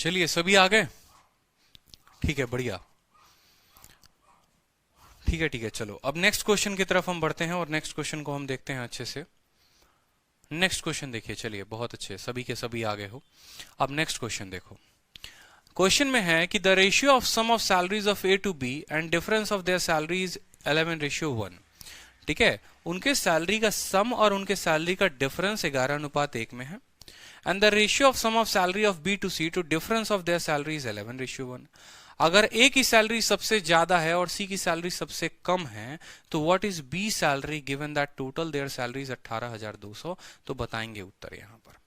चलिए सभी आ गए। ठीक है, बढ़िया। ठीक है चलो अब नेक्स्ट क्वेश्चन की तरफ हम बढ़ते हैं और नेक्स्ट क्वेश्चन को हम देखते हैं अच्छे से। नेक्स्ट क्वेश्चन देखिए, चलिए बहुत अच्छे, सभी के सभी आ गए हो। अब नेक्स्ट क्वेश्चन देखो। क्वेश्चन में है कि the ratio of sum of salaries of A to B and difference of their salaries 11:1। ठीक है, उनके सैलरी का सम और उनके सैलरी का डिफरेंस 11:1 में है। And the ratio of sum of salary of B to C to difference of their salary is 11:1। अगर ए की सैलरी सबसे ज्यादा है और सी की सैलरी सबसे कम है तो what is B salary given that total their salaries 18,200। तो बताएंगे उत्तर यहां पर।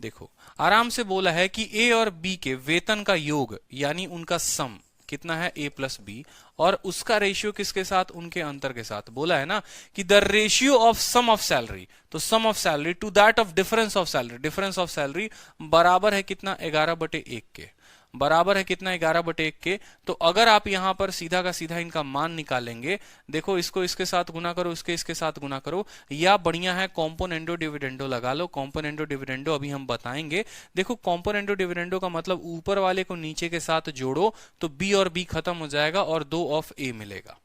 देखो आराम से बोला है कि ए और बी के वेतन का योग यानी उनका सम कितना है, ए प्लस बी, और उसका रेशियो किसके साथ, उनके अंतर के साथ। बोला है ना कि the ratio of sum of salary, तो sum of salary to that of difference of salary, difference of salary बराबर है कितना, 11/1 के। बराबर है कितना, 11/1 के। तो अगर आप यहां पर सीधा का सीधा इनका मान निकालेंगे, देखो इसको इसके साथ गुना करो, इसके साथ गुना करो, या बढ़िया है कॉम्पोनेंडो डिविडेंडो लगा लो। कॉम्पोनेंडो डिविडेंडो अभी हम बताएंगे। देखो कॉम्पोनेंडो डिविडेंडो का मतलब ऊपर वाले को नीचे के साथ जोड़ो तो बी और बी खत्म हो जाएगा और 2 ऑफ ए मिलेगा।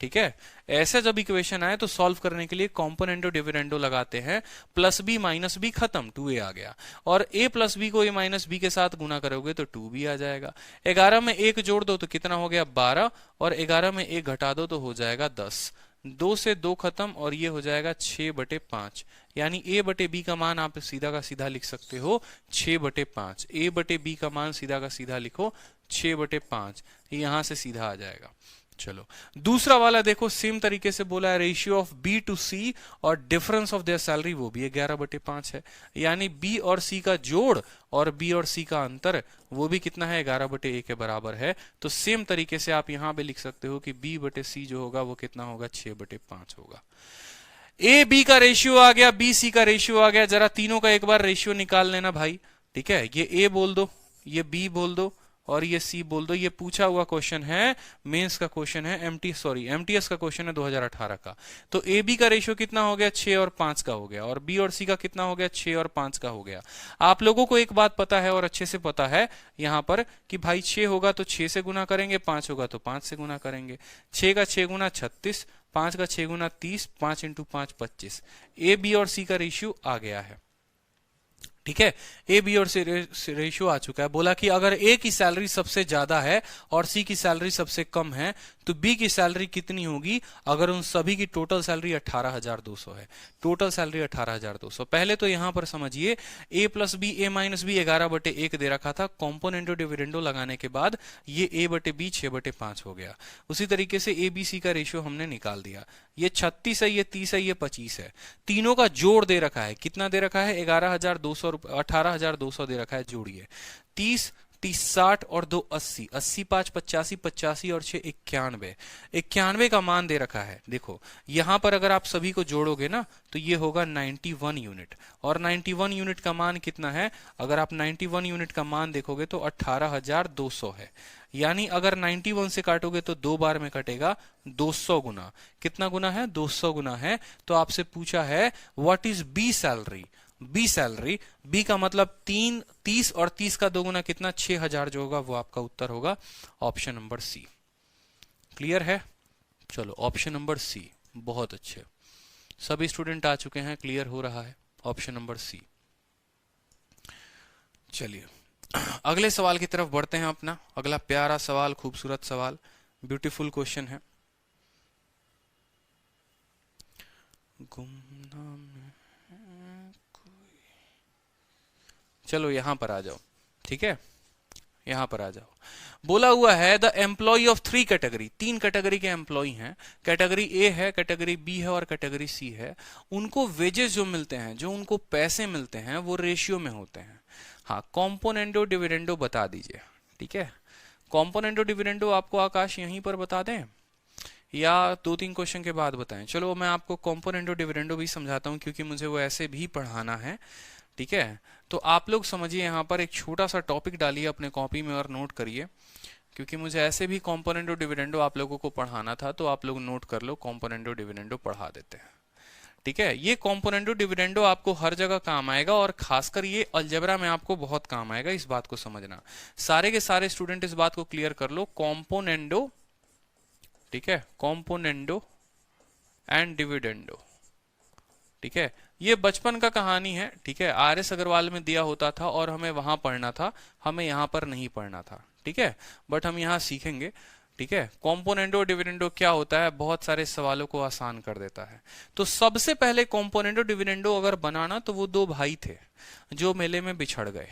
ठीक है, ऐसे जब इक्वेशन आए तो सॉल्व करने के लिए कॉम्पोनेंडो डिविडेंडो लगाते हैं। प्लस बी माइनस बी खत्म, 2a आ गया, और a प्लस बी को a माइनस बी के साथ गुना करोगे तो 2b आ जाएगा। 11 में 1 जोड़ दो तो कितना हो गया, 12, और 11 में 1 घटा दो तो हो जाएगा 10। 2 से 2 खत्म और ये हो जाएगा 6/5। यानी a बटे b का मान आप सीधा का सीधा लिख सकते हो 6/5। a बटे b का मान सीधा का सीधा लिखो 6/5, यहां से सीधा आ जाएगा। चलो दूसरा वाला देखो, सेम तरीके से बोला है रेशियो ऑफ बी टू सी और डिफरेंस ऑफ देयर सैलरी, वो भी 11/5 है। यानी बी और सी का जोड़ और बी और सी का अंतर वो भी कितना है, 11/1 के बराबर है। तो सेम तरीके से आप यहां पे लिख सकते हो कि बी बटे सी जो होगा वो कितना होगा, 6/5 होगा। ए बी का रेशियो आ गया, बी सी का रेशियो आ गया। जरा तीनों का एक बार रेशियो निकाल लेना भाई। ठीक है, ये ए बोल दो, ये बी बोल दो और ये सी बोल दो। ये पूछा हुआ क्वेश्चन है, मेंस का क्वेश्चन है, एमटीएस का क्वेश्चन है 2018 का। तो ए बी का रेशियो कितना हो गया, 6 और 5 का हो गया, और बी और सी का कितना हो गया, 6 और 5 का हो गया। आप लोगों को एक बात पता है और अच्छे से पता है यहां पर कि भाई 6 होगा तो 6 से गुना करेंगे, 5 होगा तो 5 से गुना करेंगे। 6 का 6 गुना 36, 5 का 6 गुना 30, 5 इंटू 5 25। ए बी और सी का रेशियो आ गया है। ठीक है, ए बी और सी रेशियो आ चुका है। बोला कि अगर ए की सैलरी सबसे ज्यादा है और सी की सैलरी सबसे कम है तो बी की सैलरी कितनी होगी अगर उन सभी की टोटल सैलरी 18,200 है। Total salary 18,200। पहले तो यहां पर समझिए ए प्लस बी, ए माइनस बी 11/1 दे रखा था। कॉम्पोनेंडो डिविडेंडो लगाने के बाद ये ए बटे बी 6/5 हो गया। उसी तरीके से ए बी सी का रेशियो हमने निकाल दिया। ये 36 है, ये 30 है, ये 25 है। तीनों का जोड़ दे रखा है, कितना दे रखा है, 18,200 दे रखा है। जोड़िए 30 30 60 और 2 80, 80 5 85, 85 और 6 91। 91 का मान दे रखा है। देखो यहां पर अगर आप सभी को जोड़ोगे ना तो ये होगा 91 यूनिट, और 91 यूनिट का मान कितना है, अगर आप 91 यूनिट का मान देखोगे तो 18,200 है। यानी अगर 91 से काटोगे तो 2 बार में कटेगा, 200 गुना। कितना गुना है, 200 गुना है। तो आपसे पूछा है what is B salary. B salary, B का मतलब 30 और 30 का 2 गुना कितना, 6,000 जो होगा वो आपका उत्तर होगा ऑप्शन नंबर सी। क्लियर है? चलो ऑप्शन नंबर सी, बहुत अच्छे, सभी स्टूडेंट आ चुके हैं, क्लियर हो रहा है ऑप्शन नंबर सी। चलिए अगले सवाल की तरफ बढ़ते हैं अपना। अगला प्यारा सवाल, खूबसूरत सवाल, ब्यूटीफुल क्वेश्चन है। गुमनाम चलो यहां पर आ जाओ। ठीक है, यहां पर आ जाओ। बोला हुआ है the employ of 3 category, 3 category के एम्प्लॉय हैं। कैटेगरी ए है, कैटेगरी बी है और कैटेगरी सी है। उनको वेजेस जो मिलते हैं, जो उनको पैसे मिलते हैं वो रेशियो में होते हैं। हाँ, कॉम्पोनेंडो डिविडेंडो बता दीजिए। ठीक है, कॉम्पोनेंडो डिविडेंडो आपको आकाश यहीं पर बता दें या 2-3 क्वेश्चन के बाद बताएं। चलो मैं आपको कॉम्पोनेंडो डिविडेंडो भी समझाता हूं क्योंकि मुझे वो ऐसे भी पढ़ाना है। ठीक है, तो आप लोग समझिए, यहाँ पर एक छोटा सा टॉपिक डालिए अपने कॉपी में और नोट करिए, क्योंकि मुझे ऐसे भी कॉम्पोनेंडो डिविडेंडो आप लोगों को पढ़ाना था। तो आप लोग नोट कर लो, कॉम्पोनेंडो डिविडेंडो पढ़ा देते हैं। ठीक है, ये कॉम्पोनेंडो डिविडेंडो आपको हर जगह काम आएगा और खासकर ये अलजेब्रा में आपको बहुत काम आएगा, इस बात को समझना। सारे के सारे स्टूडेंट इस बात को क्लियर कर लो, कॉम्पोनेंडो, ठीक है, कॉम्पोनेंडो एंड डिविडेंडो, ठीक है, ये बचपन का कहानी है, ठीक है, आर एस अग्रवाल में दिया होता था और हमें वहां पढ़ना था, हमें यहां पर नहीं पढ़ना था, ठीक है, बट हम यहां सीखेंगे, ठीक है। कॉम्पोनेंडो डिविडेंडो क्या होता है, बहुत सारे सवालों को आसान कर देता है। तो सबसे पहले कॉम्पोनेंडो डिविडेंडो अगर बनाना तो वो दो भाई थे जो मेले में बिछड़ गए,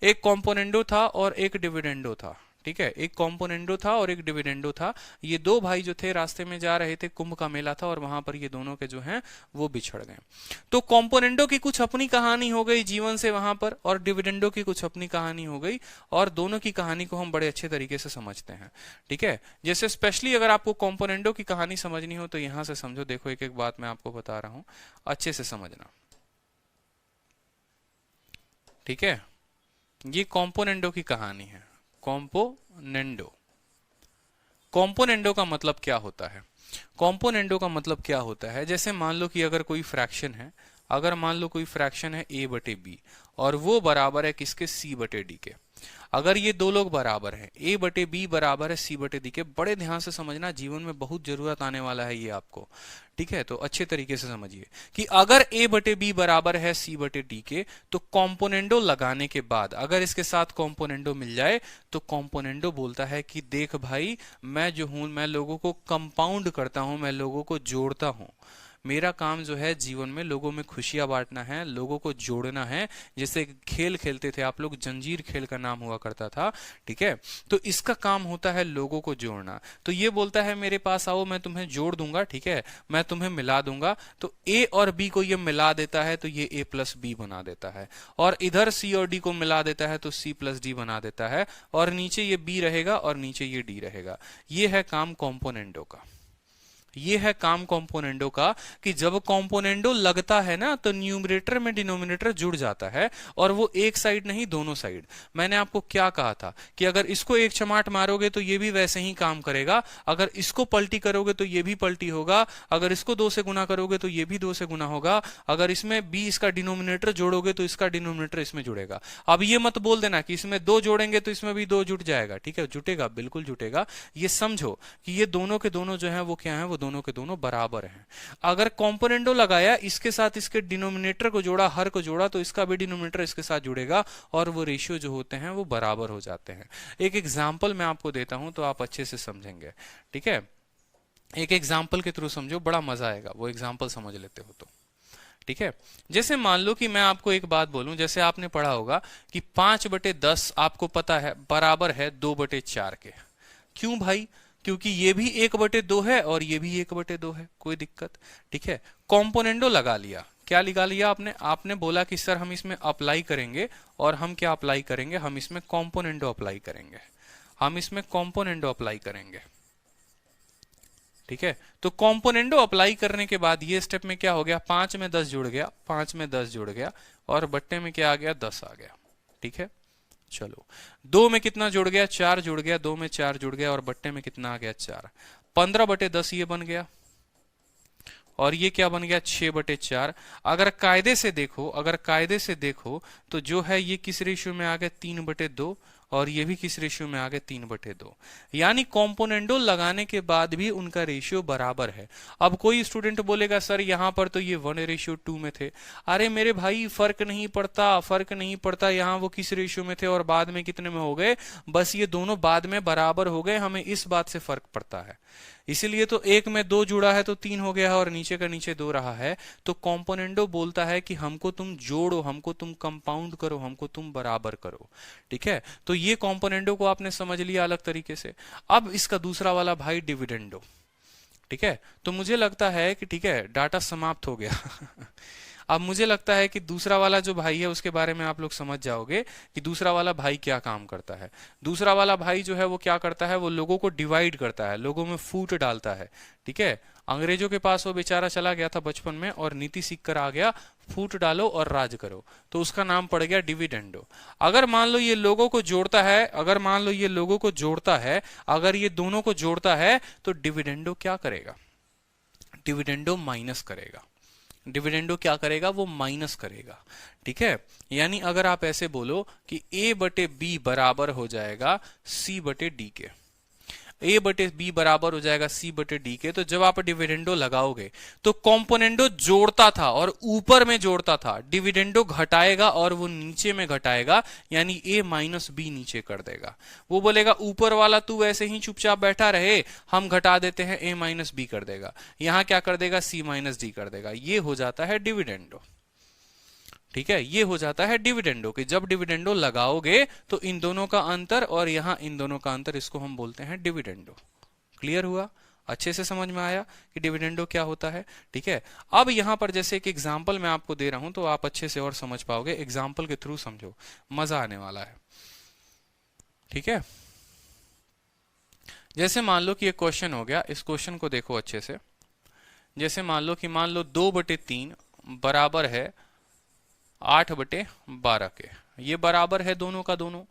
एक कॉम्पोनेंडो था और एक डिविडेंडो था, ठीक है, एक कॉम्पोनेंडो था और एक डिविडेंडो था। ये दो भाई जो थे रास्ते में जा रहे थे, कुंभ का मेला था और वहां पर ये दोनों के जो हैं वो बिछड़ गए। तो कॉम्पोनेंडो की कुछ अपनी कहानी हो गई जीवन से वहां पर, और डिविडेंडो की कुछ अपनी कहानी हो गई, और दोनों की कहानी को हम बड़े अच्छे तरीके से समझते हैं, ठीक है। जैसे स्पेशली अगर आपको कॉम्पोनेंडो की कहानी समझनी हो तो यहां से समझो, देखो एक एक बात मैं आपको बता रहा हूं, अच्छे से समझना, ठीक है। ये कॉम्पोनेंडो की कहानी है, कॉम्पोनेंडो। कॉम्पोनेंडो का मतलब क्या होता है, कॉम्पोनेंडो का मतलब क्या होता है, जैसे मान लो कि अगर कोई फ्रैक्शन है, अगर मान लो कोई फ्रैक्शन है a बटे बी और वो बराबर है किसके, c बटे डी के। अगर ये दो लोग बराबर हैं, a बटे बी बराबर है c बटे डी के, बड़े ध्यान से समझना, जीवन में बहुत जरूरत आने वाला है ये आपको, ठीक है। तो अच्छे तरीके से समझिए कि अगर a बटे बी बराबर है c बटे डी के, तो कॉम्पोनेंडो लगाने के बाद अगर इसके साथ कॉम्पोनेंडो मिल जाए तो कॉम्पोनेंडो बोलता है कि देख भाई, मैं जो हूं मैं लोगों को कंपाउंड करता हूं, मैं लोगों को जोड़ता हूं, मेरा काम जो है जीवन में लोगों में खुशियां बांटना है, लोगों को जोड़ना है। जैसे खेल खेलते थे आप लोग, जंजीर खेल का नाम हुआ करता था, ठीक है, तो इसका काम होता है लोगों को जोड़ना। तो ये बोलता है मेरे पास आओ, मैं तुम्हें जोड़ दूंगा, ठीक है, मैं तुम्हें मिला दूंगा। तो ए और बी को ये मिला देता है तो ये ए प्लस बी बना देता है, और इधर सी और डी को मिला देता है तो सी प्लस डी बना देता है, और नीचे ये बी रहेगा और नीचे ये डी रहेगा। ये है काम कॉम्पोनेंडो का, ये है काम कॉम्पोनेंडो का, कि जब कॉम्पोनेंडो लगता है ना तो न्यूमरेटर में डिनोमिनेटर जुड़ जाता है, और वो एक साइड नहीं दोनों साइड। मैंने आपको क्या कहा था कि अगर इसको एक चमाट मारोगे तो ये भी वैसे ही काम करेगा, अगर इसको पलटी करोगे तो ये भी पलटी होगा, अगर इसको 2 से गुना करोगे तो ये भी 2 से गुना होगा, अगर इसमें b इसका डिनोमिनेटर जोड़ोगे तो इसका डिनोमिनेटर इसमें जुड़ेगा। अब ये मत बोल देना कि इसमें 2 जोड़ेंगे तो इसमें भी 2 जुट जाएगा, ठीक है, जुटेगा, बिल्कुल जुटेगा। ये समझो कि ये दोनों के दोनों जो है वो क्या है, वो दोनों के दोनों बराबर हैं। अगर कॉम्पोनेंडो लगाया, इसके साथ इसके डिनोमिनेटर को जोड़ा, हर को जोड़ा, तो इसका भी डिनोमिनेटर इसके साथ जुड़ेगा और वो रेशियो जो होते हैं वो बराबर हो जाते हैं। एक एग्जांपल मैं आपको देता हूं तो आप अच्छे से समझेंगे, ठीक है। एक एग्जांपल के थ्रू समझो, बड़ा मजा आएगा, वो एग्जांपल समझ लेते हो तो, ठीक है। जैसे मान लो कि मैं आपको एक बात बोलूं, जैसे आपने पढ़ा होगा कि 5/10 आपको पता है बराबर है 2/4 के। क्यों भाई, क्योंकि ये भी 1/2 है और ये भी 1/2 है, कोई दिक्कत, ठीक है। कॉम्पोनेंडो लगा लिया, क्या लगा लिया आपने, आपने बोला कि सर हम इसमें अप्लाई करेंगे, और हम क्या अप्लाई करेंगे, हम इसमें कॉम्पोनेंडो अप्लाई करेंगे, हम इसमें कॉम्पोनेंडो अप्लाई करेंगे, ठीक है। तो कॉम्पोनेंडो अप्लाई करने के बाद ये स्टेप में क्या हो गया, 5 में 10 जुड़ गया, 5 में 10 जुड़ गया, और बट्टे में क्या आ गया, 10 आ गया, ठीक है। चलो 2 में कितना जुड़ गया, 4 जुड़ गया, 2 में 4 जुड़ गया, और बट्टे में कितना आ गया, 4। 15/10 ये बन गया, और ये क्या बन गया, 6/4। अगर कायदे से देखो, अगर कायदे से देखो तो जो है ये किस रेशियो में आ गया, 3/2, और ये भी किस रेशियो में आ गए, 3/2। यानी कॉम्पोनेंडो लगाने के बाद भी उनका रेशियो बराबर है। अब कोई स्टूडेंट बोलेगा सर यहां पर तो ये 1:2 में थे। अरे मेरे भाई फर्क नहीं पड़ता, फर्क नहीं पड़ता यहाँ वो किस रेशियो में थे और बाद में कितने में हो गए, बस ये दोनों बाद में बराबर हो गए, हमें इस बात से फर्क पड़ता है। इसीलिए तो एक में 2 जुड़ा है तो 3 हो गया है, और नीचे का नीचे 2 रहा है। तो कॉम्पोनेंडो बोलता है कि हमको तुम जोड़ो, हमको तुम कंपाउंड करो, हमको तुम बराबर करो, ठीक है। तो ये कॉम्पोनेंडो को आपने समझ लिया अलग तरीके से। अब इसका दूसरा वाला भाई डिविडेंडो, ठीक है। तो मुझे लगता है कि ठीक है, डाटा समाप्त हो गया अब मुझे लगता है कि दूसरा वाला जो भाई है उसके बारे में आप लोग समझ जाओगे कि दूसरा वाला भाई क्या काम करता है। दूसरा वाला भाई जो है वो क्या करता है, वो लोगों को डिवाइड करता है, लोगों में फूट डालता है, ठीक है। अंग्रेजों के पास वो बेचारा चला गया था बचपन में और नीति सीख कर आ गया, फूट डालो और राज करो, तो उसका नाम पड़ गया डिविडेंडो। अगर मान लो ये लोगों को जोड़ता है, अगर मान लो ये लोगों को जोड़ता है, अगर ये दोनों को जोड़ता है तो डिविडेंडो क्या करेगा, डिविडेंडो माइनस करेगा। डिविडेंडो क्या करेगा, वो माइनस करेगा। ठीक है, यानी अगर आप ऐसे बोलो कि a बटे बी बराबर हो जाएगा c बटे डी के, a बटे बी बराबर हो जाएगा c बटे डी के, तो जब आप डिविडेंडो लगाओगे तो कॉम्पोनेंडो जोड़ता था और ऊपर में जोड़ता था, डिविडेंडो घटाएगा और वो नीचे में घटाएगा, यानी a माइनस बी नीचे कर देगा। वो बोलेगा ऊपर वाला तू ऐसे ही चुपचाप बैठा रहे, हम घटा देते हैं, a माइनस बी कर देगा, यहां क्या कर देगा, c माइनस डी कर देगा। ये हो जाता है डिविडेंडो। ठीक है, ये हो जाता है डिविडेंडो कि जब डिविडेंडो लगाओगे तो इन दोनों का अंतर और यहां इन दोनों का अंतर, इसको हम बोलते हैं डिविडेंडो। क्लियर हुआ, अच्छे से समझ में आया कि डिविडेंडो क्या होता है। ठीक है, अब यहां पर जैसे एक एग्जांपल मैं आपको दे रहा हूं तो आप अच्छे से और समझ पाओगे, एग्जांपल के थ्रू समझो, मजा आने वाला है। ठीक है, जैसे मान लो कि एक क्वेश्चन हो गया, इस क्वेश्चन को देखो अच्छे से। जैसे मान लो 2/3 बराबर है 8/12 के, ये बराबर है दोनों का दोनों।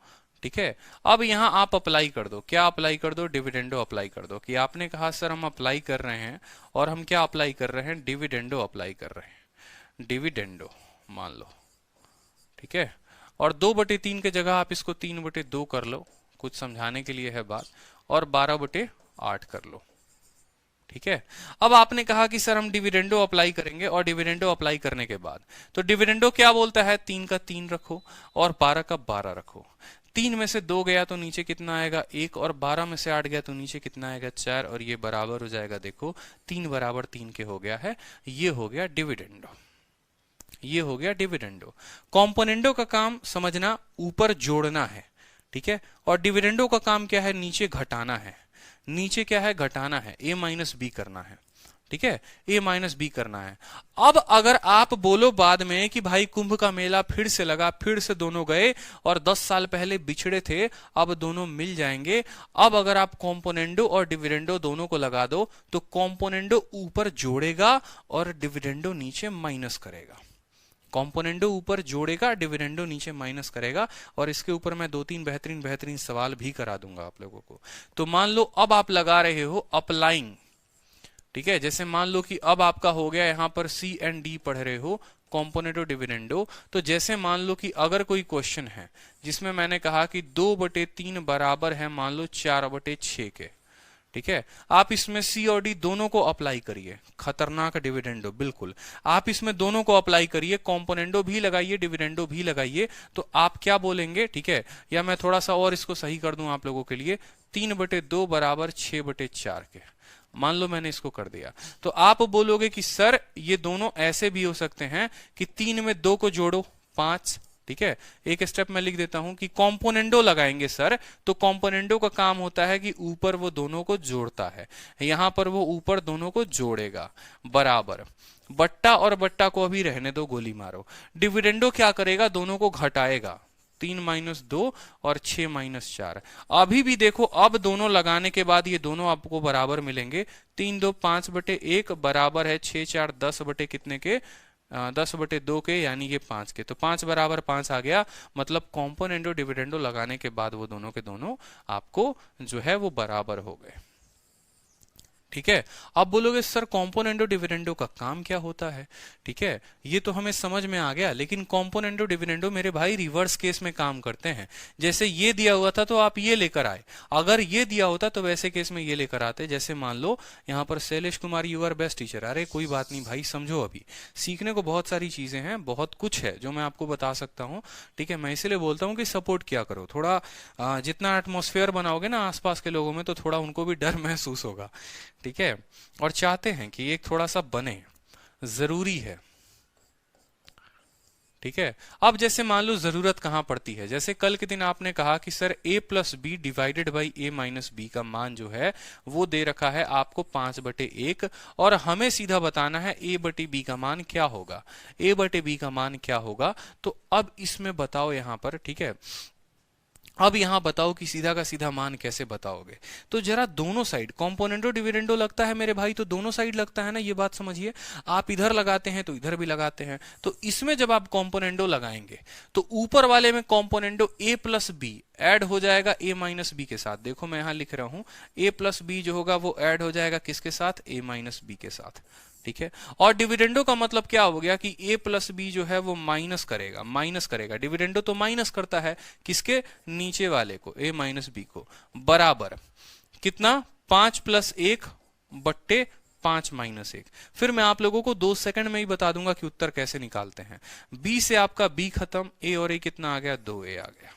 ठीक है, अब यहां आप अप्लाई कर दो, क्या अप्लाई कर दो, डिविडेंडो अप्लाई कर दो। कि आपने कहा सर हम अप्लाई कर रहे हैं, और हम क्या अप्लाई कर रहे हैं, डिविडेंडो अप्लाई कर रहे हैं, डिविडेंडो मान लो। ठीक है, और 2/3 के जगह आप इसको 3/2 कर लो, कुछ समझाने के लिए है बात, और 12/8 कर लो। ठीक है, अब आपने कहा कि सर हम डिविडेंडो अप्लाई करेंगे, और डिविडेंडो अप्लाई करने के बाद तो डिविडेंडो क्या बोलता है, 3 का 3 रखो और 12 का 12 रखो। 3 में से 2 गया तो नीचे कितना आएगा, 1, और 12 में से 8 गया तो नीचे कितना आएगा, 4, और ये बराबर हो जाएगा, देखो 3 बराबर 3 के हो गया है। ये हो गया डिविडेंडो, ये हो गया डिविडेंडो। कॉम्पोनेंडो का काम समझना, ऊपर जोड़ना है। ठीक है, और डिविडेंडो का काम क्या है, नीचे घटाना है। नीचे क्या है, घटाना है, a माइनस बी करना है। ठीक है, a माइनस बी करना है। अब अगर आप बोलो बाद में कि भाई कुंभ का मेला फिर से लगा, फिर से दोनों गए और 10 साल पहले बिछड़े थे, अब दोनों मिल जाएंगे। अब अगर आप कॉम्पोनेंडो और डिविडेंडो दोनों को लगा दो तो कॉम्पोनेंडो ऊपर जोड़ेगा और डिविडेंडो नीचे माइनस करेगा। कॉम्पोनेंडो ऊपर जोड़ेगा, डिविडेंडो नीचे माइनस करेगा, और इसके ऊपर मैं 2-3 बेहतरीन सवाल भी करा दूंगा आप लोगों को। तो मान लो अब आप लगा रहे हो अप्लाइंग। ठीक है, जैसे मान लो कि अब आपका हो गया, यहां पर सी एंड डी पढ़ रहे हो, कॉम्पोनेंटो डिविडेंडो। तो जैसे मान लो कि अगर कोई क्वेश्चन है जिसमें मैंने कहा कि 2/3 बराबर है मान लो 4/6 के। ठीक है, आप इसमें सी और डी दोनों को अप्लाई करिए, खतरनाक डिविडेंडो बिल्कुल। आप इसमें दोनों को अप्लाई करिए, कॉम्पोनेंडो भी लगाइए, डिविडेंडो भी लगाइए, तो आप क्या बोलेंगे। ठीक है, या मैं थोड़ा सा और इसको सही कर दूं आप लोगों के लिए, 3/2 बराबर 6/4 के। मान लो मैंने इसको कर दिया, तो आप बोलोगे कि सर ये दोनों ऐसे भी हो सकते हैं कि 3 में 2 को जोड़ो, 5। ठीक है, एक स्टेप मैं लिख देता हूं कि कॉम्पोनेंडो लगाएंगे सर, तो कॉम्पोनेंडो का काम होता है कि ऊपर वो दोनों को जोड़ता है, यहां पर वो ऊपर दोनों को जोड़ेगा, बराबर। बट्टा और बट्टा को अभी रहने दो, गोली मारो। डिविडेंडो क्या करेगा, दोनों को घटाएगा, 3 - 2 और 6 - 4। अभी भी देखो, अब दोनों लगाने के बाद ये दोनों आपको बराबर मिलेंगे, 3 2 5/1 बराबर है 6 4 10 बटे कितने के, 10/2 के, यानी ये 5 के। तो 5 बराबर 5 आ गया, मतलब कॉम्पोनेंडो डिविडेंडो लगाने के बाद वो दोनों के दोनों आपको जो है वो बराबर हो गए। ठीक है, आप बोलोगे सर कॉम्पोनेंडो डिविडेंडो का काम क्या होता है। ठीक है, ये तो हमें समझ में आ गया, लेकिन कॉम्पोनेंडो डिविडेंडो मेरे भाई रिवर्स केस में काम करते हैं। जैसे ये दिया हुआ था तो आप ये लेकर आए, अगर ये दिया होता तो वैसे केस में ये लेकर आते। जैसे मान लो यहाँ पर Shailesh Kumar you are best teacher, अरे कोई बात नहीं भाई, समझो अभी सीखने को बहुत सारी चीजें हैं, बहुत कुछ है जो मैं आपको बता सकता हूँ। ठीक है, मैं इसलिए बोलता हूँ कि सपोर्ट किया करो थोड़ा, जितना एटमोस्फेयर बनाओगे ना आसपास के लोगों में, तो थोड़ा उनको भी डर महसूस होगा। ठीक है, और चाहते हैं कि एक थोड़ा सा बने, जरूरी है। ठीक है, अब जैसे मान लो जरूरत कहां पड़ती है, जैसे कल के दिन आपने कहा कि sir a+b divided by a-b का मान जो है वो दे रखा है आपको 5/1, और हमें सीधा बताना है a/b का मान क्या होगा, a/b का मान क्या होगा। तो अब इसमें बताओ यहां पर, ठीक है, अब यहां बताओ कि सीधा का सीधा मान कैसे बताओगे। तो जरा दोनों साइड, कॉम्पोनेंटो डिविडेंडो लगता है मेरे भाई तो दोनों साइड लगता है ना, ये बात समझिए। आप इधर लगाते हैं तो इधर भी लगाते हैं। तो इसमें जब आप कॉम्पोनेंटो लगाएंगे तो ऊपर वाले में कॉम्पोनेंटो a+b ऐड हो जाएगा a-b के साथ। देखो मैं यहां लिख रहा हूं a+b जो होगा वो ऐड हो जाएगा किसके साथ, a-b के साथ। ठीक है। और डिविडेंडो का मतलब क्या हो गया कि a प्लस बी जो है वो माइनस करेगा। डिविडेंडो तो माइनस करता है किसके, नीचे वाले को, a माइनस बी को, बराबर कितना, 5 प्लस 1 बट्टे 5 माइनस 1। फिर मैं आप लोगों को 2 सेकंड में ही बता दूंगा कि उत्तर कैसे निकालते हैं। b से आपका b खत्म, a और a कितना आ गया, 2a आ गया,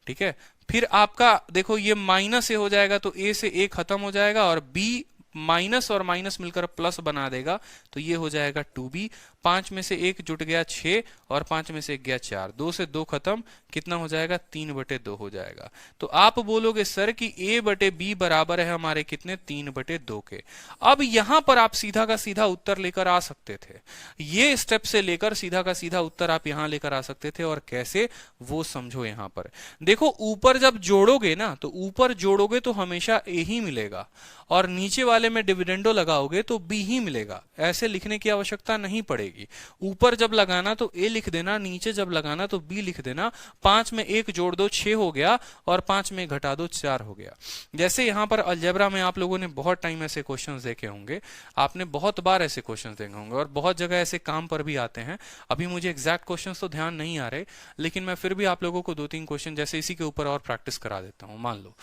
ठीक है। फिर आपका देखो ये माइनस ए हो जाएगा तो a से a खत्म हो जाएगा और b माइनस और माइनस मिलकर प्लस बना देगा तो ये हो जाएगा 2b। 5 में से 1 जुट गया 6 और 5 में से 1 गया 4, 2 से 2 खत्म, कितना हो जाएगा, 3/2 हो जाएगा। तो आप बोलोगे सर कि a बटे b बराबर है हमारे कितने, 3/2 के। अब यहां पर आप सीधा का सीधा उत्तर लेकर आ सकते थे, ये स्टेप से लेकर सीधा का सीधा उत्तर आप यहां लेकर आ सकते थे। और कैसे, वो समझो। यहां पर देखो ऊपर जब जोड़ोगे ना, तो ऊपर जोड़ोगे तो हमेशा a ही मिलेगा और नीचे वाले में डिविडेंडो लगाओगे तो b ही मिलेगा। ऐसे लिखने की आवश्यकता नहीं पड़ेगी। ऊपर जब लगाना तो a लिख देना, नीचे जब लगाना तो b लिख देना। 5 में 1 जोड़ दो 6 हो गया और 5 में घटा दो 4 हो गया। जैसे यहां पर अलजेब्रा में आप लोगों ने बहुत टाइम ऐसे क्वेश्चंस देखे होंगे, आपने बहुत बार ऐसे क्वेश्चंस देखे होंगे और बहुत जगह ऐसे काम पर भी आते हैं। अभी मुझे एग्जैक्ट क्वेश्चंस तो ध्यान नहीं आ रहे, लेकिन मैं फिर भी आप लोगों को 2-3 क्वेश्चन जैसे इसी के ऊपर और प्रैक्टिस करा देता हूं। मान लो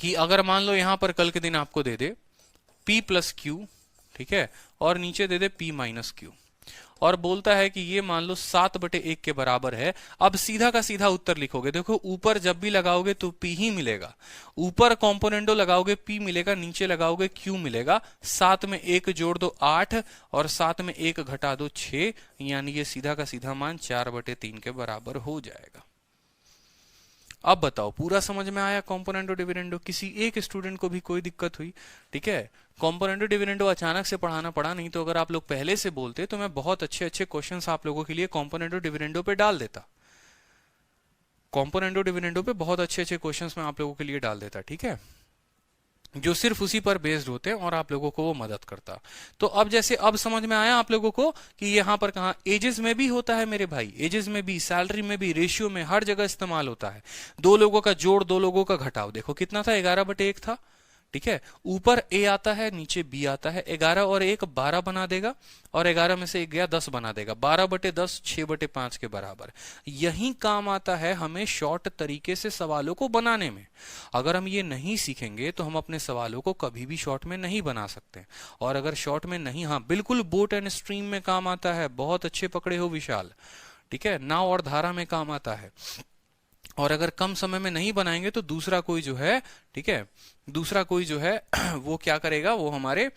कि अगर मान लो यहां पर कल के दिन आपको दे दे p प्लस क्यू, ठीक है, और नीचे दे दे p माइनस क्यू, और बोलता है कि ये मान लो 7/1 के बराबर है। अब सीधा का सीधा उत्तर लिखोगे, देखो ऊपर जब भी लगाओगे तो p ही मिलेगा, ऊपर कॉम्पोनेंडो लगाओगे p मिलेगा, नीचे लगाओगे q मिलेगा। 7 में 1 जोड़ दो 8 और 7 में 1 घटा दो 6, यानी ये सीधा का सीधा मान 4/3 के बराबर हो जाएगा। अब बताओ पूरा समझ में आया कॉम्पोनेंटो डिविडेंडो? किसी एक स्टूडेंट को भी कोई दिक्कत हुई? ठीक है, कॉम्पोनेंटो डिविडेंडो अचानक से पढ़ाना पड़ा, नहीं तो अगर आप लोग पहले से बोलते तो मैं बहुत अच्छे अच्छे क्वेश्चंस आप लोगों के लिए कॉम्पोनेंटो डिविडेंडो पे डाल देता। कॉम्पोनेंटो डिविडेंडो पे बहुत अच्छे अच्छे क्वेश्चंस मैं आप लोगों के लिए डाल देता, ठीक है, जो सिर्फ उसी पर बेस्ड होते हैं और आप लोगों को वो मदद करता। तो अब जैसे अब समझ में आया आप लोगों को कि यहाँ पर कहा एजेस में भी होता है मेरे भाई, एजेस में भी, सैलरी में भी, रेशियो में, हर जगह इस्तेमाल होता है। 2 लोगों का जोड़, 2 लोगों का घटाव, देखो कितना था, 11/1 था, ठीक है। ऊपर a आता है, नीचे b आता है, 11 और 1 12 बना देगा और 11 में से 1 गया 10 बना देगा, 12/10 6/5 के बराबर। यही काम आता है हमें शॉर्ट तरीके से सवालों को बनाने में। अगर हम ये नहीं सीखेंगे तो हम अपने सवालों को कभी भी शॉर्ट में नहीं बना सकते। और अगर शॉर्ट में नहीं, हाँ बिल्कुल बोट एंड स्ट्रीम में काम आता है, बहुत अच्छे पकड़े हो विशाल, ठीक है, नाव और धारा में काम आता है। और अगर कम समय में नहीं बनाएंगे तो दूसरा कोई जो है, ठीक है, दूसरा कोई जो है वो क्या करेगा, वो हमारे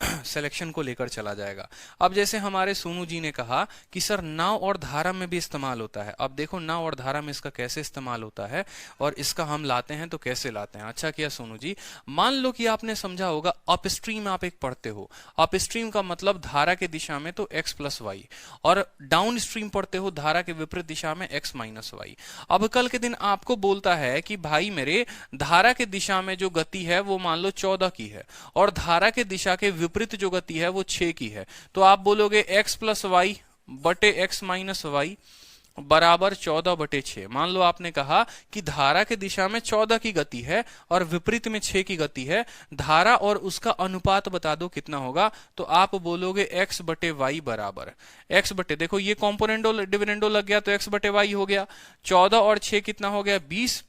सिलेक्शन को लेकर चला जाएगा। अब जैसे हमारे सोनू जी ने कहा कि सर नाव और धारा में भी इस्तेमाल होता है। अब देखो नाव और धारा में इसका कैसे इस्तेमाल होता है और इसका हम लाते हैं तो कैसे लाते हैं। अच्छा किया सोनू जी, मान लो कि आपने समझा होगा अपस्ट्रीम आप एक पढ़ते हो, अपस्ट्रीम का मतलब धारा के दिशा में तो x प्लस वाई, और डाउन स्ट्रीम पढ़ते हो धारा के विपरीत दिशा में x माइनस वाई। अब कल के दिन आपको बोलता है कि भाई मेरे धारा के दिशा में जो गति है वो मान लो 14 की है और धारा के दिशा के विपरीत जो गति है वो 6 की है, तो आप बोलोगे x प्लस वाई बटे x माइनस वाई बराबर 14/6। मान लो आपने कहा कि धारा के दिशा में 14 की गति है और विपरीत में 6 की गति है, धारा और उसका अनुपात बता दो कितना होगा, तो आप बोलोगे x बटे वाई बराबर x बटे, देखो ये कॉम्पोनेंटो डिविडेंडो लग गया तो x बटे वाई हो गया। 14 और 6 कितना हो गया, 20,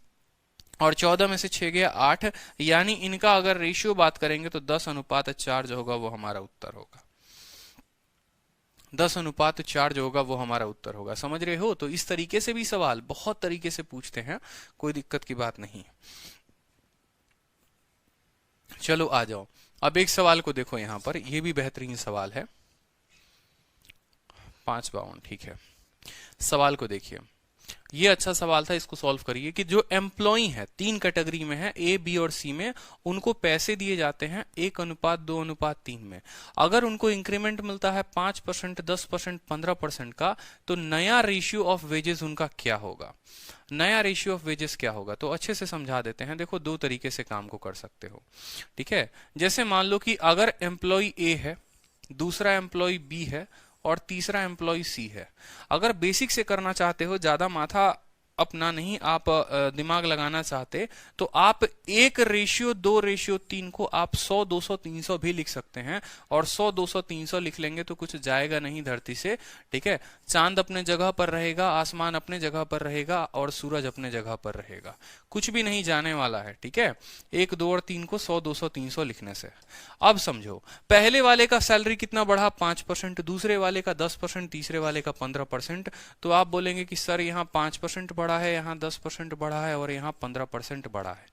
और 14 में से 6 गया 8, यानी इनका अगर रेशियो बात करेंगे तो 10:4 जो होगा वो हमारा उत्तर होगा। 10:4 जो होगा वो हमारा उत्तर होगा। समझ रहे हो? तो इस तरीके से भी सवाल बहुत तरीके से पूछते हैं, कोई दिक्कत की बात नहीं। चलो आ जाओ, अब एक सवाल को देखो यहां पर, ये भी बेहतरीन सवाल है, 552, ठीक है। सवाल को देखिए, ये अच्छा सवाल था, इसको सॉल्व करिए कि जो एम्प्लॉई है 3 कैटेगरी में है, ए बी और सी में, उनको पैसे दिए जाते हैं 1:2:3 में। अगर उनको इंक्रीमेंट मिलता है 5%, 10%, 15% का, तो नया रेशियो ऑफ वेजेस उनका क्या होगा? नया रेशियो ऑफ वेजेस क्या होगा? तो अच्छे से समझा देते हैं। देखो 2 तरीके से काम को कर सकते हो, ठीक है। जैसे मान लो कि अगर एम्प्लॉय ए है, दूसरा एम्प्लॉय बी है और तीसरा एम्प्लॉय सी है। अगर बेसिक से करना चाहते हो, ज्यादा माथा अपना नहीं आप दिमाग लगाना चाहते तो आप 1:2:3 को आप 100 200 300 भी लिख सकते हैं, और 100 200 300 लिख लेंगे तो कुछ जाएगा नहीं धरती से, ठीक है। चांद अपने जगह पर रहेगा, आसमान अपने जगह पर रहेगा, और सूरज अपने जगह पर रहेगा, कुछ भी नहीं जाने वाला है, ठीक है। 1 2 और 3 को 100 200 300 लिखने से। अब समझो, पहले वाले का सैलरी कितना बढ़ा, 5%, दूसरे वाले का 10%, तीसरे वाले का 15%। तो आप बोलेंगे कि सर यहाँ 5% बढ़ा है, यहाँ 10% बढ़ा है, और यहाँ 15% बढ़ा है।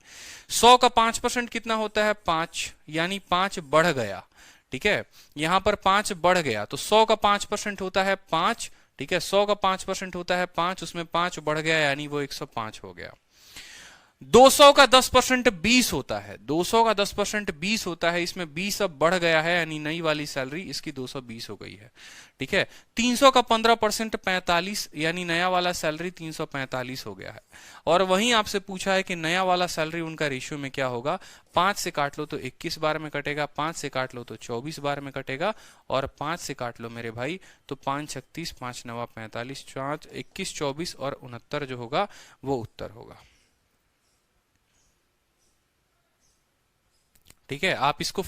100 का 5% कितना होता है, 5, यानी 5 बढ़ गया, ठीक है। यहां पर 5 बढ़ गया, तो 100 का 5% होता है 5, ठीक है। 100 का 5% होता है 5, उसमें 5 बढ़ गया, यानी वो 105 हो गया। 200 का 10% 20 होता है, 200 का 10% 20 होता है, इसमें 20 अब बढ़ गया है, यानी नई वाली सैलरी इसकी 220 हो गई है, ठीक है। 300 का 15% 45, यानी नया वाला सैलरी 345 हो गया है। और वहीं आपसे पूछा है कि नया वाला सैलरी उनका रेशियो में क्या होगा। 5 से काट लो तो 21 बार में कटेगा, 5 से काट लो तो 24 बार में कटेगा, और 5 से काट लो मेरे भाई तो 5 36, 5 9 45, 4 21 24 और 69 जो होगा वो उत्तर होगा, ठीक है। आप इसको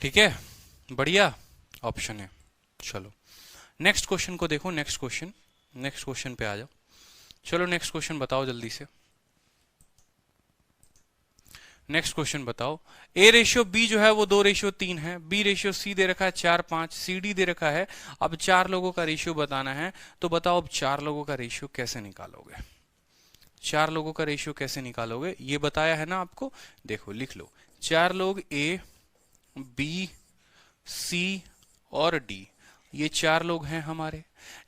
ठीक है, बढ़िया ऑप्शन है। चलो नेक्स्ट क्वेश्चन को देखो, नेक्स्ट क्वेश्चन पे आ जाओ। चलो नेक्स्ट क्वेश्चन बताओ जल्दी से, नेक्स्ट क्वेश्चन बताओ। A/B जो है वो 2:3 है, B/C दे रखा है 4:5, CD दे रखा है। अब 4 लोगों का रेशियो बताना है, तो बताओ अब 4 लोगों का रेशियो कैसे निकालोगे। 4 लोगों का रेशियो कैसे निकालोगे, ये बताया है ना आपको। देखो लिख लो, 4 लोग A, B, C और D, ये 4 लोग हैं हमारे।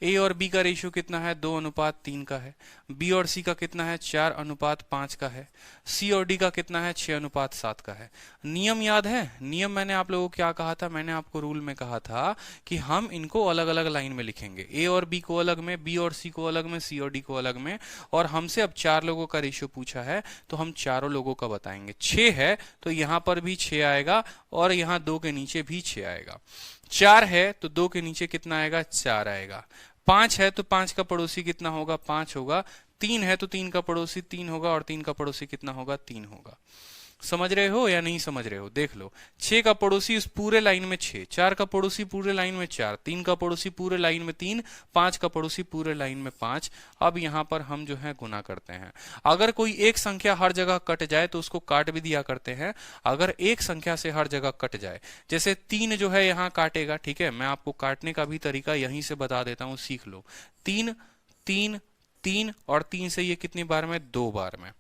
A और B का रेशियो कितना है, 2:3 का है। B और C का कितना है, 4:5 का है। C और D का कितना है, 6:7 का है। नियम याद है, नियम मैंने आप लोगों को क्या कहा था, मैंने आपको रूल में कहा था कि हम इनको अलग अलग लाइन में लिखेंगे, A और B को अलग में, B और C को अलग में, C और D को अलग में। और हमसे अब 4 लोगों का रेशियो पूछा है, तो हम चारों लोगों का बताएंगे। 6 है तो यहां पर भी 6 आएगा, और यहां 2 के नीचे भी 6 आएगा। 4 है तो 2 के नीचे कितना आएगा, 4 आएगा। 5 है तो 5 का पड़ोसी कितना होगा, 5 होगा। 3 है तो 3 का पड़ोसी 3 होगा, और 3 का पड़ोसी कितना होगा, 3 होगा। समझ रहे हो या नहीं समझ रहे हो, देख लो। 6 का पड़ोसी उस पूरे लाइन में 6, 4 का पड़ोसी पूरे लाइन में 4, 3 का पड़ोसी पूरे लाइन में 3, 5 का पड़ोसी पूरे लाइन में 5। अब यहां पर हम जो है गुना करते हैं। अगर कोई एक संख्या हर जगह कट जाए तो उसको काट भी दिया करते हैं। अगर एक संख्या से हर जगह कट जाए, जैसे 3 जो है यहां काटेगा, ठीक है। मैं आपको काटने का भी तरीका यहीं से बता देता हूं, सीख लो। 3 3 3 और 3 से ये कितनी बार में, 2 बार में,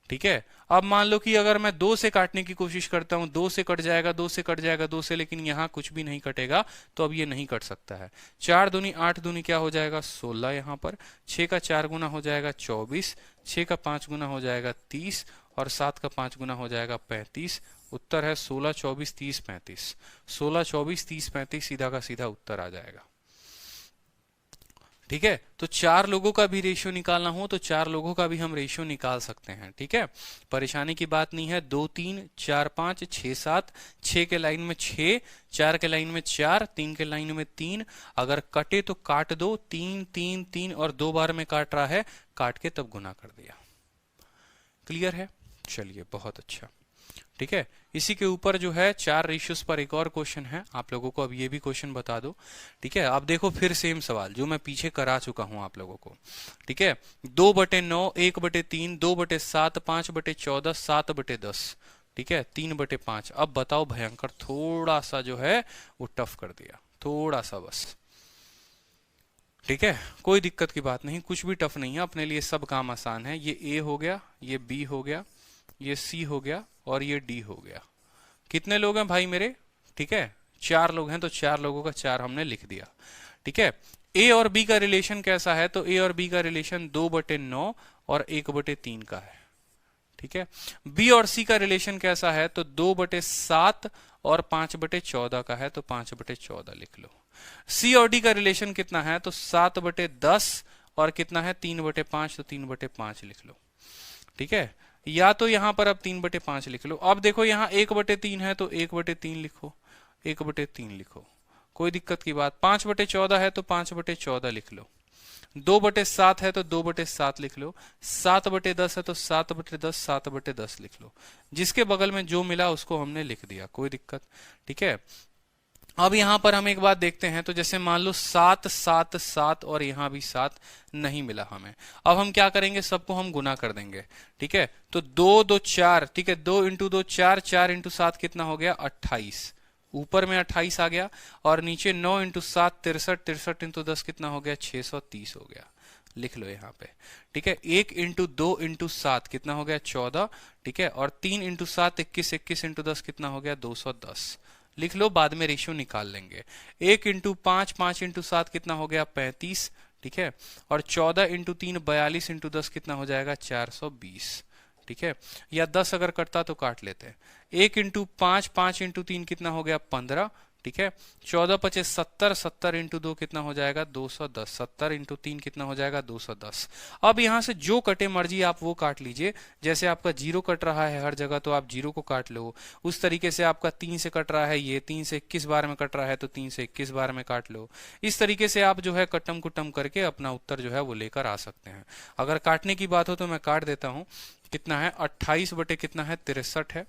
ठीक है। अब मान लो कि अगर मैं 2 से काटने की कोशिश करता हूं, 2 से कट जाएगा, 2 से कट जाएगा, 2 से, लेकिन यहां कुछ भी नहीं कटेगा, तो अब ये नहीं कट सकता है। 4 दूनी 8 दूनी क्या हो जाएगा, 16 यहां पर। 6 का 4 गुना हो जाएगा 24, 6 का 5 गुना हो जाएगा 30, और 7 का 5 गुना हो जाएगा 35। उत्तर है 16 24 30 35। 16 24 30 35 सीधा का सीधा उत्तर आ जाएगा, ठीक है। तो 4 लोगों का भी रेशियो निकालना हो तो 4 लोगों का भी हम रेशियो निकाल सकते हैं, ठीक है। परेशानी की बात नहीं है। 2 3 4 5 6 7, 6 के लाइन में 6, 4 के लाइन में 4, 3 के लाइन में 3। अगर कटे तो काट दो, 3 3 3 और 2 बार में काट रहा है, काट के तब गुना कर दिया। क्लियर है। चलिए बहुत अच्छा। ठीक है, इसी के ऊपर जो है 4 रेशियोज पर एक और क्वेश्चन है आप लोगों को, अब ये भी क्वेश्चन बता दो। ठीक है, अब देखो फिर सेम सवाल जो मैं पीछे करा चुका हूं आप लोगों को। ठीक है, 2/9, 1/3, 2/7, 5/14, 7/10। ठीक है, 3/5। अब बताओ भयंकर, थोड़ा सा जो है वो टफ कर दिया, थोड़ा सा बस। ठीक है, कोई दिक्कत की बात नहीं, कुछ भी टफ नहीं है, अपने लिए सब काम आसान है। ये ए हो गया, ये बी हो गया, ये सी हो गया और ये डी हो गया। कितने लोग हैं भाई मेरे? ठीक है, 4 लोग हैं, तो 4 लोगों का 4 हमने लिख दिया। ठीक है, ए और बी का रिलेशन कैसा है? तो ए और बी का रिलेशन 2/9 और 1/3 का है। ठीक है, बी और सी का रिलेशन कैसा है? तो 2/7 और 5/14 का है, तो 5/14 लिख लो। सी और डी का रिलेशन कितना है? तो 7/10 और कितना है? 3/5, तो 3/5 लिख लो। ठीक है, या तो यहां पर अब 3/5 लिख लो। अब देखो यहां 1/3 है तो 1/3 लिखो, 1/3 लिखो, कोई दिक्कत की बात। 5/14 है तो 5/14 लिख लो। 2/7 है तो 2/7 लिख लो। 7/10 है तो 7/10, 7/10 लिख लो। जिसके बगल में जो मिला उसको हमने लिख दिया, कोई दिक्कत। ठीक है, अब यहां पर हम एक बात देखते हैं, तो जैसे मान लो 7, 7, 7 और यहां भी 7 नहीं मिला हमें। अब हम क्या करेंगे? सबको हम गुना कर देंगे। ठीक है, तो 2, 2, 4। ठीक है, 2 × 2 4, 4 × 7 कितना हो गया? 28। ऊपर में 28 आ गया और नीचे 9 × 7 63, 63 × 10 कितना हो गया? 630 हो गया। लिख लो यहाँ पे। ठीक है, 1 × 2 × 7 कितना हो गया? 14। ठीक है, और 3 × 7 21, 21 × 10 कितना हो गया? 210। लिख लो, बाद में रेशियो निकाल लेंगे। 1 × 5, 5 × 7 कितना हो गया? 35। ठीक है, और 14 × 3 42 × 10 कितना हो जाएगा? 420। ठीक है, या 10 अगर कटता तो काट लेते हैं। 1 × 5, 5 × 3 कितना हो गया? 15। ठीक है, 14 × 5 70, 70 × 2 कितना हो जाएगा? 210। 70 × 3 कितना हो जाएगा? 210। अब यहां से जो कटे मर्जी आप वो काट लीजिए। जैसे आपका 0 कट रहा है हर जगह तो आप 0 को काट लो। उस तरीके से आपका 3 से कट रहा है, ये 3 से 21 बार में कट रहा है तो 3 से 21 बार में काट लो। इस तरीके से आप जो है कटम कुटम करके अपना उत्तर जो है वो लेकर आ सकते हैं। अगर काटने की बात हो तो मैं काट देता हूं। कितना है? 28 बटे कितना है? 63 है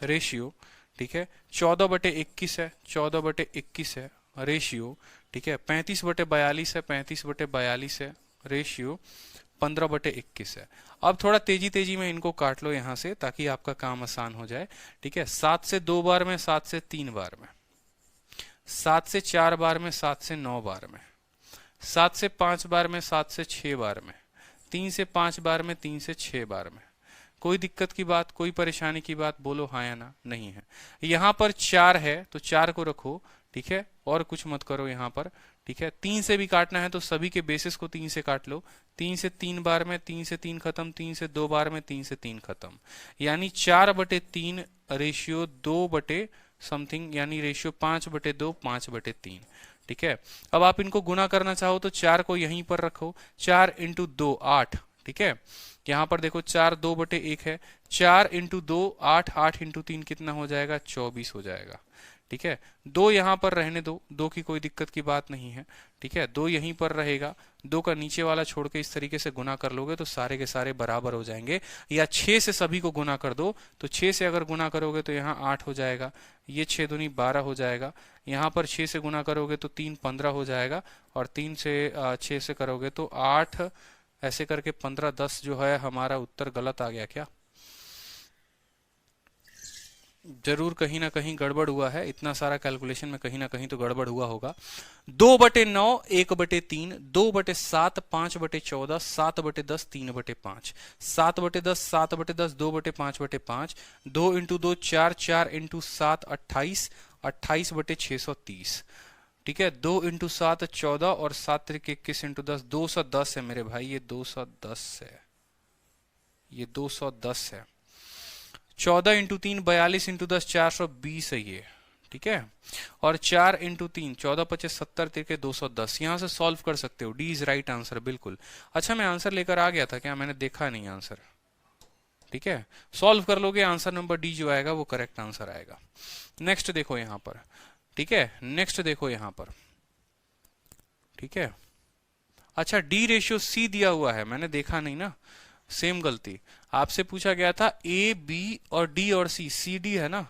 रेशियो। ठीक है, 14/21 है, 14/21 है रेशियो। ठीक है, 35/42 है, 35/42 है रेशियो, 15/21 है। अब थोड़ा तेजी तेजी में इनको काट लो यहां से, ताकि आपका काम आसान हो जाए। ठीक है, 7 से 2 बार में, 7 से 3 बार में, 7 से 4 बार में, 7 से 9 बार में, 7 से 5 बार में, 7 से 6 बार में, 3 से 5 बार में, 3 से 6 बार में। कोई दिक्कत की बात, कोई परेशानी की बात? बोलो हाँ या ना। नहीं है। यहां पर 4 है तो 4 को रखो। ठीक है, और कुछ मत करो यहां पर। ठीक है, 3 से भी काटना है तो सभी के बेसिस को 3 से काट लो। 3 से 3 बार में, 3 से 3 खत्म, 3 से 2 बार में, 3 से 3 खत्म, यानी 4/3 रेशियो 2 बटे समथिंग, यानी रेशियो 5/2, 5/3। ठीक है, अब आप इनको गुना करना चाहो तो 4 को यहीं पर रखो। 4 × 2 8। ठीक है, यहां पर देखो 4 2/1 है। 4 × 2 8, 8 × 3 कितना हो जाएगा? 24 हो जाएगा। ठीक है, 2 यहां पर रहने दो, 2 की कोई दिक्कत की बात नहीं है। ठीक है, 2 यहीं पर रहेगा। 2 का नीचे वाला छोड़ के इस तरीके से गुना कर लोगे तो सारे के सारे बराबर हो जाएंगे। या 6 से सभी को गुना कर दो, तो 6 से अगर गुना करोगे तो यहाँ 8 हो जाएगा। ये 6 दूनी 12 हो जाएगा। यहाँ पर 6 से गुना करोगे तो 3 15 हो जाएगा। और 3 से 6 से करोगे तो 8, ऐसे करके 15 10 जो है हमारा उत्तर गलत आ गया क्या? जरूर कहीं ना कहीं गड़बड़ हुआ है। इतना सारा कैलकुलेशन में कहीं ना कहीं तो गड़बड़ हुआ होगा। 2/9, 1/3, 2/7, 5/14, 7/10, 3/5, 7/10, 7/10, 2/5/5, 2 × 2 4, 4 × 7 28, 28/630। ठीक है, 2 × 7 14 और 7 × 21 × 10 210 है मेरे भाई, ये 210 है, ये 210 है। 14 × 3 42 × 10 420 है ये। ठीक है, और 4 × 3 14 25 70 तिरके 210। यहां से सॉल्व कर सकते हो। डी इज राइट आंसर, बिल्कुल। अच्छा, मैं आंसर लेकर आ गया था क्या? मैंने देखा नहीं आंसर। ठीक है, सॉल्व कर लोगे, आंसर नंबर डी जो आएगा वो करेक्ट आंसर आएगा। नेक्स्ट देखो यहां पर। ठीक है, नेक्स्ट देखो यहां पर। ठीक है, अच्छा, डी रेशियो सी दिया हुआ है, मैंने देखा नहीं ना। सेम गलती। आपसे पूछा गया था ए बी और डी और सी, सी डी है ना,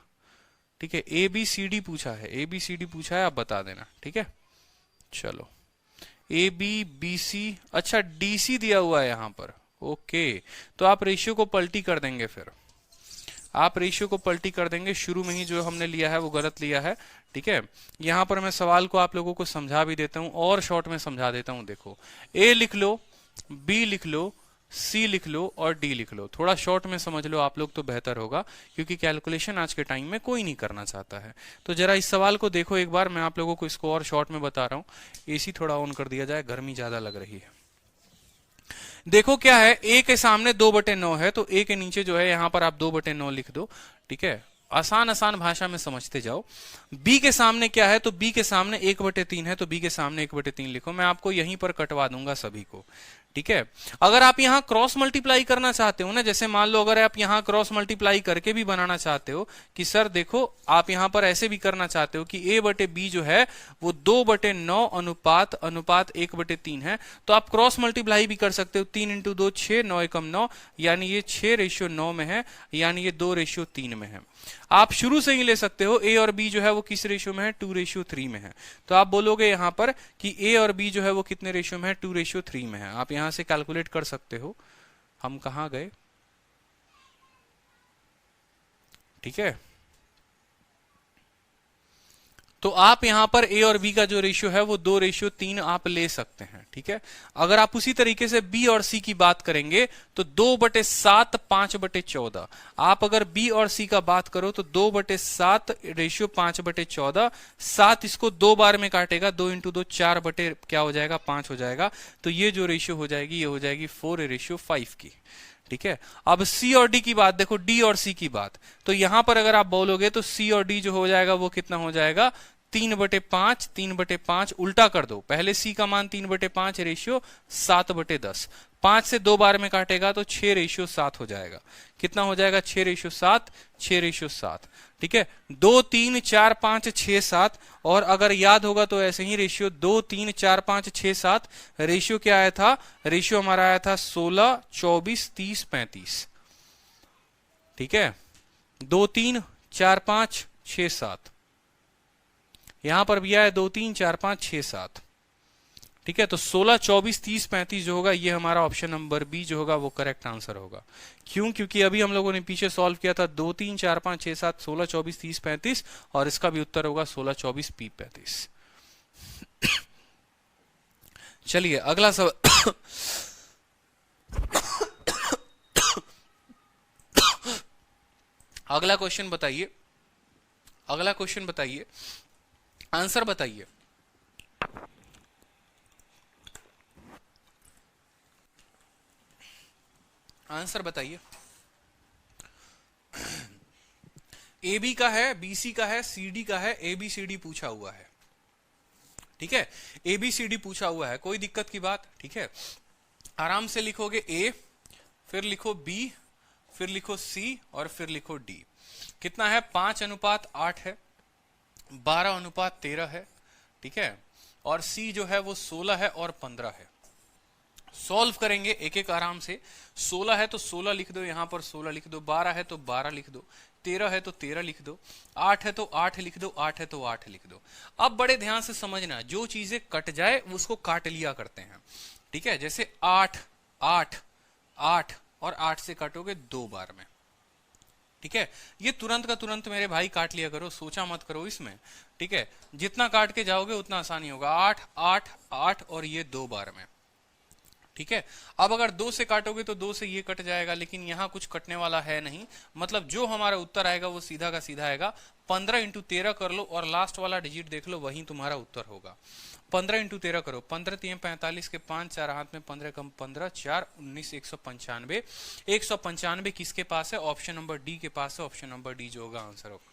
ठीक है, ए बी सी डी पूछा है, ए बी सी डी पूछा है, आप बता देना, ठीक है। चलो ए बी बी सी, अच्छा डी सी दिया हुआ है यहां पर, ओके, तो आप रेशियो को पलटी कर देंगे, फिर आप रेशियो को पलटी कर देंगे, शुरू में ही जो हमने लिया है वो गलत लिया है, ठीक है। यहां पर मैं सवाल को आप लोगों को समझा भी देता हूं और शॉर्ट में समझा देता हूं। देखो ए लिख लो, बी लिख लो, सी लिख लो और डी लिख लो, थोड़ा शॉर्ट में समझ लो आप लोग तो बेहतर होगा, क्योंकि कैलकुलेशन आज के टाइम में कोई नहीं करना चाहता है। तो जरा इस सवाल को देखो एक बार, मैं आप लोगों को इसको और शॉर्ट में बता रहा हूं। एसी थोड़ा ऑन कर दिया जाए, गर्मी ज्यादा लग रही है। देखो क्या है, ए के सामने 2/9 है, तो ए के नीचे जो है यहां पर आप 2/9 लिख दो, ठीक है, आसान आसान भाषा में समझते जाओ। बी के सामने क्या है, तो बी के सामने 1/3 है, तो बी के सामने 1/3 लिखो, मैं आपको यहीं पर कटवा दूंगा सभी को, ठीक है। अगर आप यहां क्रॉस मल्टीप्लाई करना चाहते हो ना, जैसे मान लो अगर आप यहां क्रॉस मल्टीप्लाई करके भी बनाना चाहते हो कि सर देखो आप यहां पर ऐसे भी करना चाहते हो कि ए बटे बी जो है वो 2/9 अनुपात अनुपात 1/3 है, तो आप क्रॉस मल्टीप्लाई भी कर सकते हो। 3 × 2 6, 9 एकम 9, यानी ये 6:9 में है, यानी ये 2:3 में है। आप शुरू से ही ले सकते हो, ए और बी जो है वो किस रेशियो में है, 2:3 में है, तो आप बोलोगे यहां पर कि ए और बी जो है वो कितने रेशियो में है, 2:3 में है। आप यहां से कैलकुलेट कर सकते हो। हम कहां गए, ठीक है, तो आप यहां पर ए और बी का जो रेशियो है वो 2:3 आप ले सकते हैं, ठीक है। अगर आप उसी तरीके से बी और सी की बात करेंगे तो 2/7 5/14, आप अगर बी और सी का बात करो तो 2/7 रेशियो 5/14, 7 इसको 2 बार में काटेगा, 2 × 2 4 बटे क्या हो जाएगा, 5 हो जाएगा, तो ये जो रेशियो हो जाएगी ये हो जाएगी 4:5 की, ठीक है। अब सी और डी की बात देखो, डी और सी की बात, तो यहां पर अगर आप बोलोगे तो सी और डी जो हो जाएगा वो कितना हो जाएगा, 3/5, 3/5 उल्टा कर दो, पहले सी का मान 3/5 रेशियो 7/10, 5 से 2 बार में काटेगा तो 6:7 हो जाएगा, कितना हो जाएगा, 6:7, 6:7, ठीक है। 2 3 4 5 6 7, और अगर याद होगा तो ऐसे ही रेशियो 2 3 4 5 6 7, रेशियो क्या आया था, रेशियो हमारा आया था 16 24 30 35, ठीक है। 2 3 4 5 6 7, यहां पर भी आया 2 3 4 5 6 7, ठीक है। तो 16 24 30 35 जो होगा ये हमारा ऑप्शन नंबर बी जो होगा वो करेक्ट आंसर होगा। क्यों, क्योंकि अभी हम लोगों ने पीछे सॉल्व किया था 2 3 4 5 6 7 16 24 30 35, और इसका भी उत्तर होगा 16 24 P 35। चलिए अगला सवाल अगला क्वेश्चन बताइए, अगला क्वेश्चन बताइए, आंसर बताइए। आंसर बताइए। ए बी का है, बी सी का है, सी डी का है, ए बी सी डी पूछा हुआ है, ठीक है। ए बी सी डी पूछा हुआ है, कोई दिक्कत की बात, ठीक है। आराम से लिखोगे ए, फिर लिखो बी, फिर लिखो सी और फिर लिखो डी। कितना है, 5:8 है, 12:13 है, ठीक है, और सी जो है वो 16 है और 15 है। सॉल्व करेंगे एक एक आराम से। 16 है तो 16 लिख दो, यहां पर 16 लिख दो, 12 है तो 12 लिख दो, 13 है तो 13 लिख दो, 8 है तो 8 लिख दो, 8 है तो 8 लिख दो। अब बड़े ध्यान से समझना, जो चीजें कट जाए उसको काट लिया करते हैं, ठीक है। जैसे 8 8 8 और 8 से काटोगे 2 बार में, ठीक है। ये तुरंत का तुरंत मेरे भाई काट लिया करो, सोचा मत करो इसमें, ठीक है। जितना काट के जाओगे उतना आसानी होगा। 8 8 8 और ये 2 बार में, ठीक है। अब अगर 2 से काटोगे तो 2 से ये कट जाएगा, लेकिन यहां कुछ कटने वाला है नहीं, मतलब जो हमारा उत्तर आएगा वो सीधा का सीधा आएगा। 15 × 13 कर लो और लास्ट वाला डिजिट देख लो, वही तुम्हारा उत्तर होगा। 15 × 13 करो, 15 3 45 के 5, 4 हाथ में 15 कम 15, 4 19 195। 195 किसके पास है, ऑप्शन नंबर डी के पास है, ऑप्शन नंबर डी जो होगा आंसर होगा।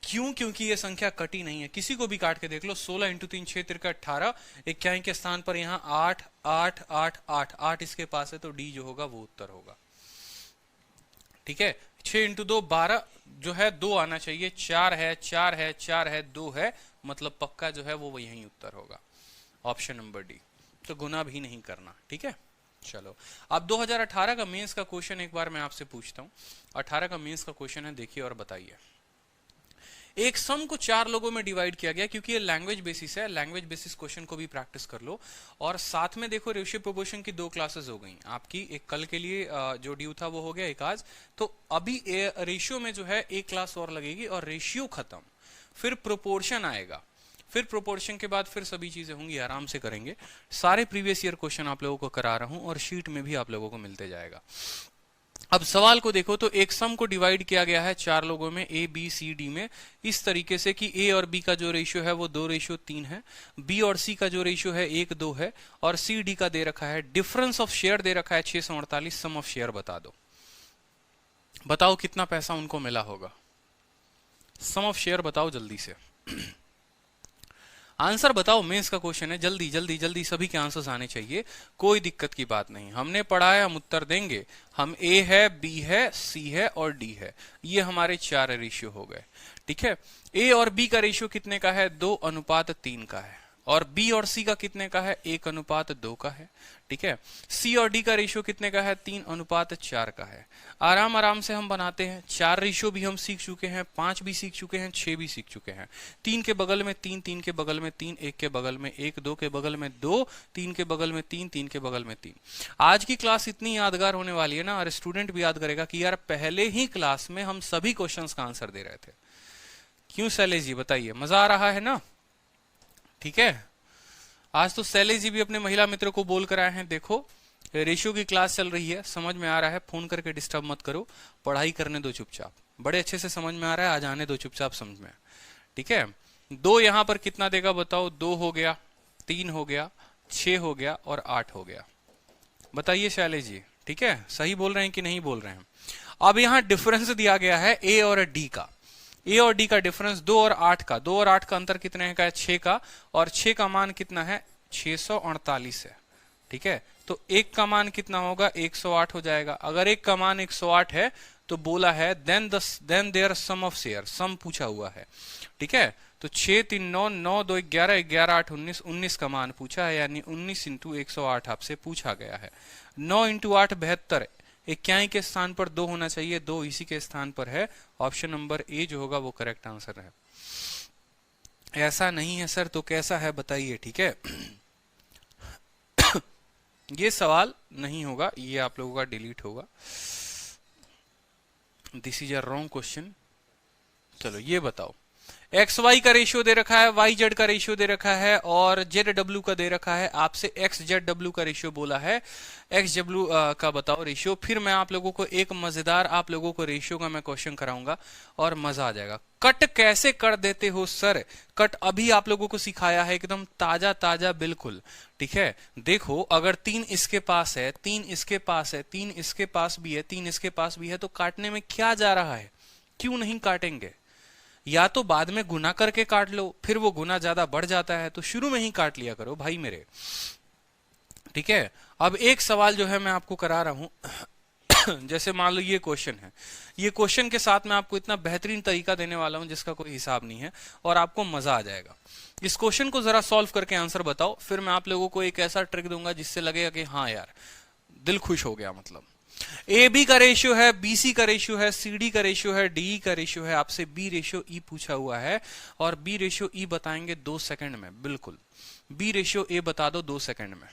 क्यों, क्योंकि ये संख्या कटी नहीं है, किसी को भी काट के देख लो। 16 × 3 6 × 18, 81 के स्थान पर यहाँ 8 8 8 8 8 इसके पास है, तो डी जो होगा वो उत्तर होगा, ठीक है। 6 × 2 12 जो है 2 आना चाहिए, 4 है 4 है 4 है 2 है, मतलब पक्का जो है वो यही उत्तर होगा, ऑप्शन नंबर डी। तो गुना भी नहीं करना, ठीक है। चलो अब 2018 का मेंस का क्वेश्चन एक बार मैं आपसे पूछता हूं। 18 का मेंस का क्वेश्चन है, देखिए और बताइए। एक सम को 4 लोगों में डिवाइड किया गया, क्योंकि ये लैंग्वेज बेसिस है, लैंग्वेज बेसिस क्वेश्चन को भी प्रैक्टिस कर लो। और साथ में देखो रेशियो प्रोपोर्शन की 2 क्लासेस हो गई आपकी, एक कल के लिए जो ड्यू था वो हो गया, एक आज। तो अभी रेशियो में जो है एक क्लास और लगेगी और रेशियो खत्म, फिर प्रोपोर्शन आएगा, फिर प्रोपोर्शन के बाद फिर सभी चीजें होंगी, आराम से करेंगे। सारे प्रीवियस ईयर क्वेश्चन आप लोगों को करा रहा हूं और शीट में भी आप लोगों को मिलते जाएगा। अब सवाल को देखो तो एक सम को डिवाइड किया गया है 4 लोगों में, ए बी सी डी में, इस तरीके से कि ए और बी का जो रेशियो है वो 2:3 है, बी और सी का जो रेशियो है 1:2 है, और सी डी का दे रखा है, डिफरेंस ऑफ शेयर दे रखा है 648, सम ऑफ शेयर बता दो। बताओ कितना पैसा उनको मिला होगा, सम ऑफ शेयर बताओ जल्दी से। आंसर बताओ, मेंस का क्वेश्चन है, जल्दी जल्दी जल्दी सभी के आंसर्स आने चाहिए, कोई दिक्कत की बात नहीं। हमने पढ़ा है, हम उत्तर देंगे। हम ए है, बी है, सी है और डी है, ये हमारे 4 रेशियो हो गए। ठीक है, ए और बी का रेशियो कितने का है? 2:3 का है। और बी और सी का कितने का है? 1:2 का है। ठीक है, सी और डी का रेशियो कितने का है? 3:4 का है। आराम आराम से हम बनाते हैं। 4 रेशियो भी हम सीख चुके हैं, 5 भी सीख चुके हैं, 6 भी सीख चुके हैं। 3 के बगल में 3, 3 के बगल में 3, 1 के बगल में 1, 2 के बगल में 2, 3 के बगल में 3, 3 के बगल में 3। आज की क्लास इतनी यादगार होने वाली है ना, और स्टूडेंट भी याद करेगा कि यार पहले ही क्लास में हम सभी क्वेश्चंस का आंसर दे रहे थे। क्यों शैलेश जी, बताइए, मजा आ रहा है ना? ठीक है, आज तो शैलेश जी भी अपने महिला मित्रों को बोल कर आए हैं, देखो रेशियो की क्लास चल रही है, समझ में आ रहा है, फोन करके डिस्टर्ब मत करो, पढ़ाई करने दो चुपचाप, बड़े अच्छे से समझ में आ रहा है, आज आने दो चुपचाप समझ में। ठीक है, 2 यहां पर कितना देगा बताओ? 2 हो गया, 3 हो गया, 6 हो गया और 8 हो गया। बताइए शैलेश जी, ठीक है, सही बोल रहे हैं कि नहीं बोल रहे हैं? अब यहां डिफरेंस दिया गया है ए और डी का, ए और डी का डिफरेंस 2 और 8 का, 2 और 8 का अंतर कितने का है? 6 का, और 6 का मान कितना है? 648 है। ठीक है, तो एक का मान कितना होगा? 108 हो जाएगा। अगर एक का मान 108 है तो बोला है then there sum of share, sum पूछा हुआ है। ठीक है, तो 6 3 9 9 2 11 11 8 19, 19 का मान पूछा है, यानी 19 × 108 आपसे पूछा गया है। 9 × 8 72, इक्याई के स्थान पर 2 होना चाहिए, 2 इसी के स्थान पर है। ऑप्शन नंबर ए जो होगा वो करेक्ट आंसर है। ऐसा नहीं है सर, तो कैसा है बताइए? ठीक है, ये सवाल नहीं होगा, ये आप लोगों का डिलीट होगा। This is a wrong question. चलो ये बताओ, एक्स वाई का रेशियो दे रखा है, वाई जेड का रेशियो दे रखा है, और जेड डब्ल्यू का दे रखा है। आपसे एक्स जेड डब्ल्यू का रेशियो बोला है, एक्स डब्ल्यू का बताओ रेशियो। फिर मैं आप लोगों को एक मजेदार आप लोगों को रेशियो का मैं क्वेश्चन कराऊंगा और मजा आ जाएगा। कट कैसे कर देते हो सर? कट अभी आप लोगों को सिखाया है, एकदम ताजा ताजा बिल्कुल। ठीक है, देखो अगर 3 इसके पास है, 3 इसके पास है, 3 इसके पास भी है, 3 इसके पास भी है, तो काटने में क्या जा रहा है? क्यों नहीं काटेंगे? या तो बाद में गुना करके काट लो, फिर वो गुना ज्यादा बढ़ जाता है, तो शुरू में ही काट लिया करो भाई मेरे। ठीक है, अब एक सवाल जो है मैं आपको करा रहा हूं जैसे मान लो ये क्वेश्चन है, ये क्वेश्चन के साथ मैं आपको इतना बेहतरीन तरीका देने वाला हूं जिसका कोई हिसाब नहीं है, और आपको मजा आ जाएगा। इस क्वेश्चन को जरा सॉल्व करके आंसर बताओ, फिर मैं आप लोगों को एक ऐसा ट्रिक दूंगा जिससे लगेगा कि हाँ यार दिल खुश हो गया। मतलब ए बी का रेशियो है, बी सी का रेशियो है, सी डी का रेशियो है, डी का रेशियो है। आपसे बी रेशियो ई पूछा हुआ है, और बी रेशियो ई बताएंगे 2 सेकंड में। बिल्कुल, बी रेशियो ए बता दो 2 सेकंड में।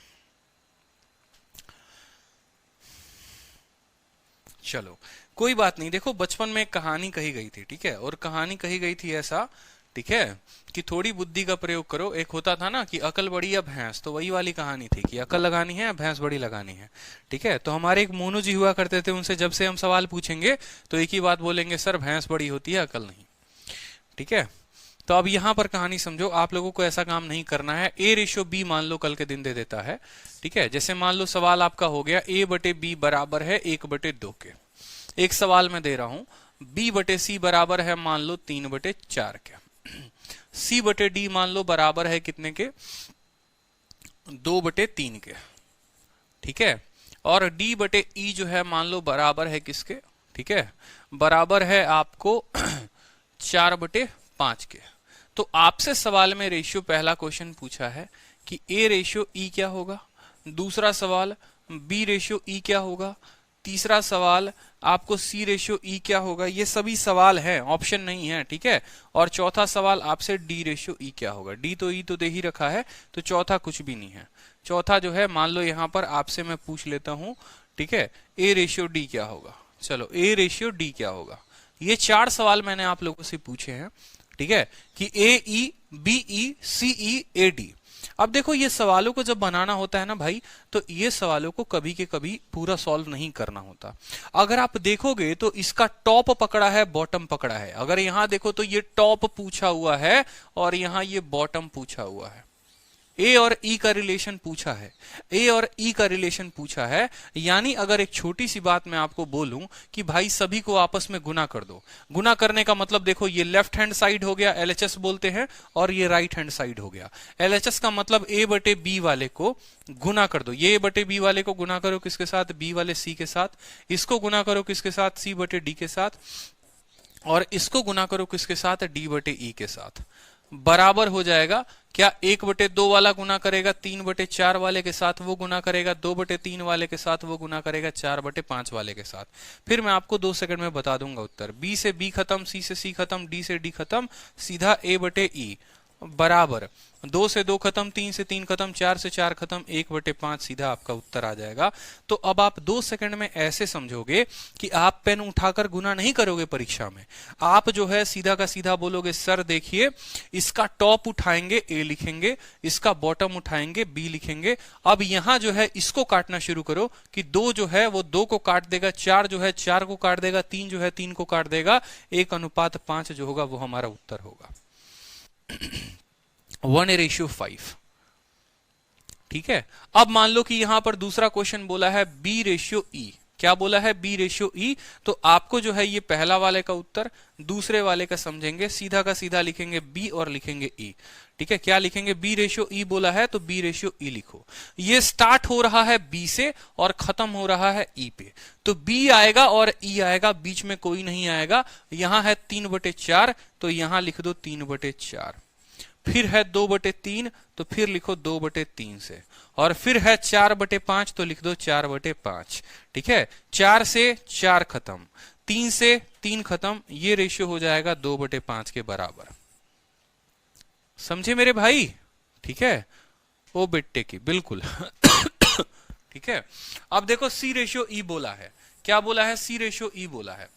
चलो कोई बात नहीं, देखो बचपन में एक कहानी कही गई थी, ठीक है, और कहानी कही गई थी ऐसा, ठीक है, कि थोड़ी बुद्धि का प्रयोग करो। एक होता था ना कि अकल बड़ी या भैंस, तो वही वाली कहानी थी कि अकल लगानी है या भैंस बड़ी लगानी है। ठीक है, तो हमारे एक मोनू जी हुआ करते थे, उनसे जब से हम सवाल पूछेंगे तो एक ही बात बोलेंगे, सर भैंस बड़ी होती है अकल नहीं। ठीक है, तो अब यहां पर कहानी समझो, आप लोगों को ऐसा काम नहीं करना है। ए रेशियो बी मान लो कल के दिन दे देता है। ठीक है, जैसे मान लो सवाल आपका हो गया A/B बराबर है 1/2 के। एक सवाल मैं दे रहा हूं B/C बराबर है मान लो 3/4 के। C/D मान लो बराबर है कितने के? 2/3 के। ठीक है, और D/E जो है मान लो बराबर है किसके? ठीक है, बराबर है आपको 4/5 के। तो आपसे सवाल में रेशियो पहला क्वेश्चन पूछा है कि A रेशियो E क्या होगा। दूसरा सवाल बी रेशियो ई क्या होगा। तीसरा सवाल आपको सी रेशियो ई क्या होगा। ये सभी सवाल हैं, ऑप्शन नहीं है, ठीक है। और चौथा सवाल आपसे डी रेशियो ई क्या होगा। डी तो ई तो दे ही रखा है, तो चौथा कुछ भी नहीं है। चौथा जो है मान लो यहां पर आपसे मैं पूछ लेता हूं, ठीक है, ए रेशियो डी क्या होगा। चलो ए रेशियो डी क्या होगा। ये 4 सवाल मैंने आप लोगों से पूछे हैं, ठीक है, कि ए E B E C E A D. अब देखो ये सवालों को जब बनाना होता है ना भाई, तो ये सवालों को कभी के कभी पूरा सॉल्व नहीं करना होता। अगर आप देखोगे तो इसका टॉप पकड़ा है, बॉटम पकड़ा है। अगर यहां देखो तो ये टॉप पूछा हुआ है और यहां ये बॉटम पूछा हुआ है। ए और ई का रिलेशन पूछा है, ए और ई का रिलेशन पूछा है। यानी अगर एक छोटी सी बात मैं आपको बोलूं कि भाई सभी को आपस में गुना कर दो। गुना करने का मतलब देखो ये लेफ्ट हैंड साइड हो गया, एलएचएस बोलते हैं, और ये राइट हैंड साइड हो गया। एलएचएस का मतलब ए बटे बी वाले को गुना कर दो। ये ए बटे बी वाले को गुना करो किसके साथ, बी वाले सी के साथ। इसको गुना करो किसके साथ, सी बटे डी के साथ। और इसको गुना करो किसके साथ, डी बटे ई के साथ। बराबर हो जाएगा क्या, 1/2 वाला गुना करेगा 3/4 वाले के साथ, वो गुना करेगा 2/3 वाले के साथ, वो गुना करेगा 4/5 वाले के साथ। फिर मैं आपको 2 सेकंड में बता दूंगा उत्तर। बी से बी खत्म, सी से सी खत्म, डी से डी खत्म, सीधा ए बटे ई बराबर 2 से 2 खत्म, 3 से 3 खत्म, 4 से 4 खत्म, 1/5 सीधा आपका उत्तर आ जाएगा। तो अब आप 2 सेकंड में ऐसे समझोगे कि आप पेन उठाकर गुना नहीं करोगे परीक्षा में। आप जो है सीधा का सीधा बोलोगे, सर देखिए इसका टॉप उठाएंगे ए लिखेंगे, इसका बॉटम उठाएंगे बी लिखेंगे। अब यहां जो है इसको काटना शुरू करो कि 2 जो है वो 2 को काट देगा, 4 जो है 4 को काट देगा, 3 जो है 3 को काट देगा, 1:5 जो होगा वो हमारा उत्तर होगा। 1:5, ठीक है। अब मान लो कि यहां पर दूसरा क्वेश्चन बोला है बी रेशियो ई। क्या बोला है, बी रेशियो ई। तो आपको जो है ये पहला वाले का उत्तर, दूसरे वाले का समझेंगे, सीधा का सीधा लिखेंगे बी और लिखेंगे ई, ठीक है। क्या लिखेंगे, बी रेशियो ई बोला है तो बी रेशियो ई लिखो। ये स्टार्ट हो रहा है बी से और खत्म हो रहा है ई पे, तो बी आएगा और ई आएगा, बीच में कोई नहीं आएगा। यहां है 3/4 तो यहां लिख दो 3/4। फिर है 2/3 तो फिर लिखो 2/3 से, और फिर है 4/5 तो लिख दो 4/5, ठीक है। 4 से 4 खत्म, 3 से 3 खत्म, ये रेशियो हो जाएगा 2/5 के बराबर। समझे मेरे भाई, ठीक है। ओ बेटे की बिल्कुल ठीक है। अब देखो सी रेशियो ई बोला है। क्या बोला है, सी रेशियो ई बोला है।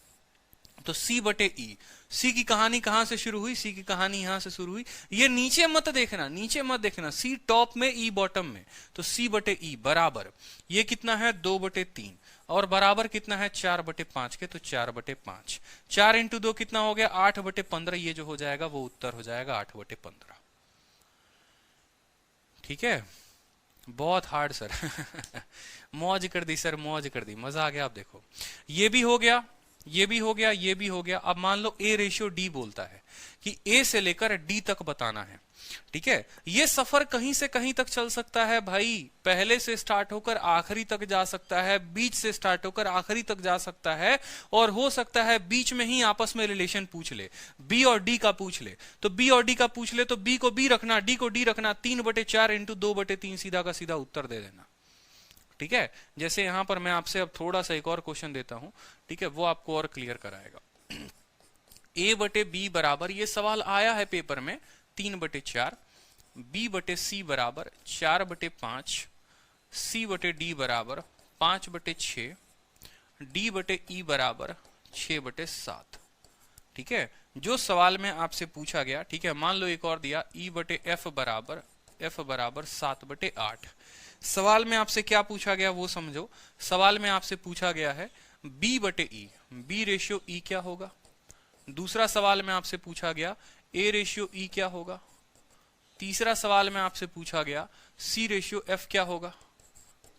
तो सी बटे ई, सी की कहानी कहां से शुरू हुई, सी की कहानी यहां से शुरू हुई। ये नीचे मत देखना, नीचे मत देखना, सी टॉप में ई बॉटम में। तो सी बटे ई बराबर, ये कितना है 2/3 और बराबर कितना है 4/5 के, तो 4/5। 4 × 2 कितना हो गया 8/15। ये जो हो जाएगा वो उत्तर हो जाएगा 8/15, ठीक है। बहुत हार्ड सर मौज कर दी सर, मौज कर दी, मजा आ गया। आप देखो ये भी हो गया, ये भी हो गया, ये भी हो गया। अब मान लो ए रेशियो डी बोलता है कि ए से लेकर डी तक बताना है, ठीक है। ये सफर कहीं से कहीं तक चल सकता है भाई, पहले से स्टार्ट होकर आखिरी तक जा सकता है, बीच से स्टार्ट होकर आखिरी तक जा सकता है, और हो सकता है बीच में ही आपस में रिलेशन पूछ ले, बी और डी का पूछ ले। तो बी और डी का पूछ ले तो बी को बी रखना, डी को डी रखना, 3/4 × 2/3 सीधा का सीधा उत्तर दे देना, ठीक है। जैसे यहां पर मैं आपसे अब थोड़ा सा एक और क्वेश्चन देता हूं, ठीक है, वो आपको और क्लियर कराएगा। ए बटे बी बराबर, ये सवाल आया है पेपर में, 3/4, बी बटे सी बराबर 4/5, सी बटे डी बराबर 5/6, डी बटे ई बराबर 6/7, ठीक है। जो सवाल में आपसे पूछा गया, ठीक है, मान लो एक और दिया, ई बटे एफ बराबर 7/8। सवाल में आपसे क्या पूछा गया वो समझो। सवाल में आपसे पूछा गया है बी बटे ई, बी रेशियो ई क्या होगा। दूसरा सवाल में आपसे पूछा गया ए रेशियो ई क्या होगा। तीसरा सवाल में आपसे पूछा गया सी रेशियो एफ क्या होगा,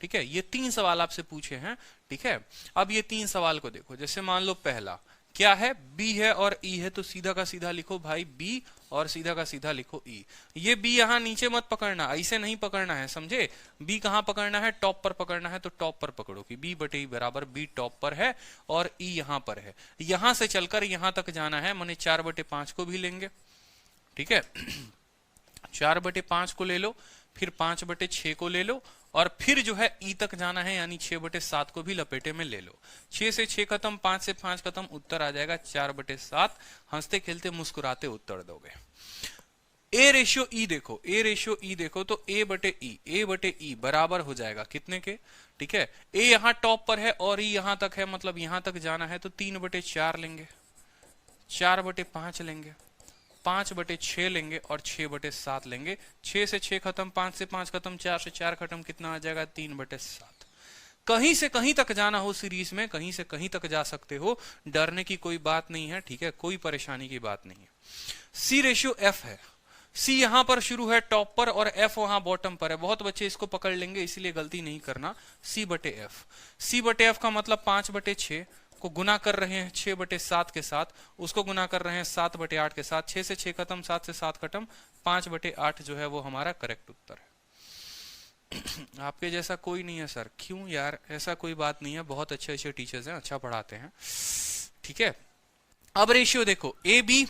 ठीक है। ये 3 सवाल आपसे पूछे हैं, ठीक है। अब ये 3 सवाल को देखो। जैसे मान लो पहला क्या है, बी है और ई है, तो सीधा का सीधा लिखो भाई बी और सीधा का सीधा लिखो ई। ये बी यहां नीचे मत पकड़ना, ऐसे नहीं पकड़ना है, समझे। बी कहां पकड़ना है, टॉप पर पकड़ना है, तो टॉप पर पकड़ो कि बी बटे ई बराबर बी टॉप पर है और ई यहां पर है। यहां से चलकर यहां तक जाना है, माने 4/5 को भी लेंगे, ठीक है। 4/5 को ले लो, फिर 5/6 को ले लो और फिर जो है ई तक जाना है, यानी 6/7 को भी लपेटे में ले लो। 6 से 6 खत्म, 5 से 5 खत्म, उत्तर आ जाएगा 4/7। हंसते खेलते मुस्कुराते उत्तर दोगे। ए रेशियो ई देखो, ए रेशियो ई देखो तो ए बटे ई बराबर हो जाएगा कितने के, ठीक है। ए यहां टॉप पर है और ई यहां तक है, मतलब यहां तक जाना है तो 3/4 लेंगे, 4/5 लेंगे, 5/6 लेंगे और 6/7 लेंगे। 6 से 6 खत्म, 5 से 5 खत्म, 4 से 4 खत्म, कितना आ जाएगा 3/7। कहीं से कहीं तक जाना हो सीरीज में, कहीं से कहीं तक जा सकते हो, डरने की कोई बात नहीं है, ठीक है, कोई परेशानी की बात नहीं है। सी रेशियो एफ है, सी यहां पर शुरू है टॉप पर और एफ वहां बॉटम पर है। बहुत बच्चे इसको पकड़ लेंगे, इसलिए गलती नहीं करना। सी/एफ, सी/एफ का मतलब 5/6 को गुना कर रहे हैं 6/7 के साथ, उसको गुना कर रहे हैं 7/8 के साथ। 6 से 6 खत्म, 7 से 7 खत्म, 5/8 जो है वो हमारा करेक्ट उत्तर है। आपके जैसा कोई नहीं है सर, क्यों यार, ऐसा कोई बात नहीं है, बहुत अच्छे अच्छे टीचर्स हैं, अच्छा पढ़ाते हैं, ठीक है। अब रेशियो देखो, A B,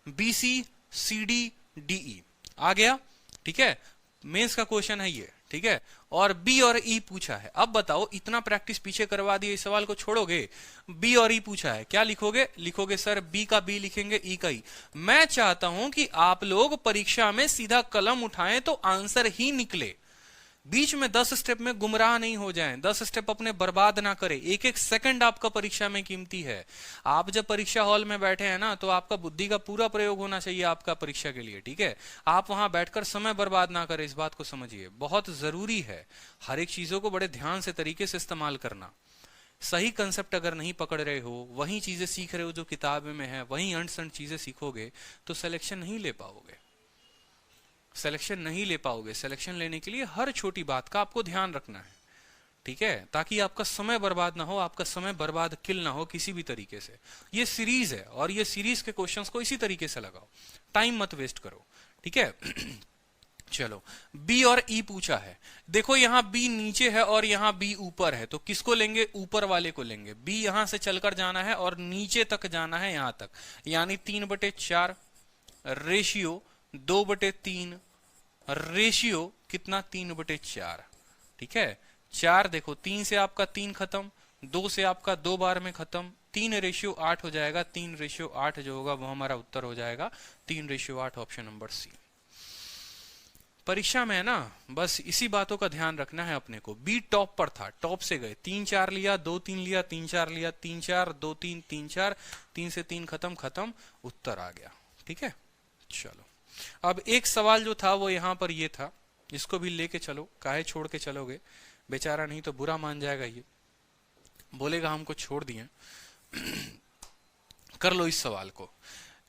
B C, C D, D E आ गया, ठीक है, मेंस का क्वेश्चन है ये, ठीक है। और बी और ई पूछा है। अब बताओ, इतना प्रैक्टिस पीछे करवा दिए, इस सवाल को छोड़ोगे? बी और ई पूछा है, क्या लिखोगे? लिखोगे सर बी का बी लिखेंगे, ई का ई। मैं चाहता हूं कि आप लोग परीक्षा में सीधा कलम उठाएं तो आंसर ही निकले, बीच में 10 स्टेप में गुमराह नहीं हो जाएं, 10 स्टेप अपने बर्बाद ना करें। एक एक सेकंड आपका परीक्षा में कीमती है। आप जब परीक्षा हॉल में बैठे हैं ना, तो आपका बुद्धि का पूरा प्रयोग होना चाहिए आपका परीक्षा के लिए, ठीक है। आप वहां बैठकर समय बर्बाद ना करें, इस बात को समझिए, बहुत जरूरी है हर एक चीजों को बड़े ध्यान से तरीके से इस्तेमाल करना। सही कंसेप्ट अगर नहीं पकड़ रहे हो, वही चीजें सीख रहे हो जो किताब में है, वही अंट संट चीजें सीखोगे तो सिलेक्शन नहीं ले पाओगे, सिलेक्शन नहीं ले पाओगे। सिलेक्शन लेने के लिए हर छोटी बात का आपको ध्यान रखना है, ठीक है, ताकि आपका समय बर्बाद ना हो, आपका समय बर्बाद किल ना हो किसी भी तरीके से। ये सीरीज है और ये सीरीज के क्वेश्चंस को इसी तरीके से लगाओ, टाइम मत वेस्ट करो, ठीक है। चलो, बी और ई पूछा है। देखो यहां बी नीचे है और यहां बी ऊपर है, तो किसको लेंगे? ऊपर वाले को लेंगे। बी यहां से चलकर जाना है और नीचे तक जाना है, यहां तक, यानी 3/4 रेशियो 2/3 रेशियो कितना 3/4, ठीक है। 4 देखो, 3 से आपका 3 खत्म, 2 से आपका 2 बार में खत्म, 3/8 हो जाएगा। 3/8 जो होगा वो हमारा उत्तर हो जाएगा 3/8, ऑप्शन नंबर सी। परीक्षा में है ना, बस इसी बातों का ध्यान रखना है अपने को। बी टॉप पर था, टॉप से गए, 3-4 लिया, 2-3 लिया, 3-4 लिया, 3-4, 2-3, 3-4, 3 से 3 खत्म, उत्तर आ गया, ठीक है। चलो, अब एक सवाल जो था वो यहां पर ये था, इसको भी लेके चलो, काहे छोड़ के चलोगे बेचारा, नहीं तो बुरा मान जाएगा, ये बोलेगा हमको छोड़ दिए। कर लो इस सवाल को।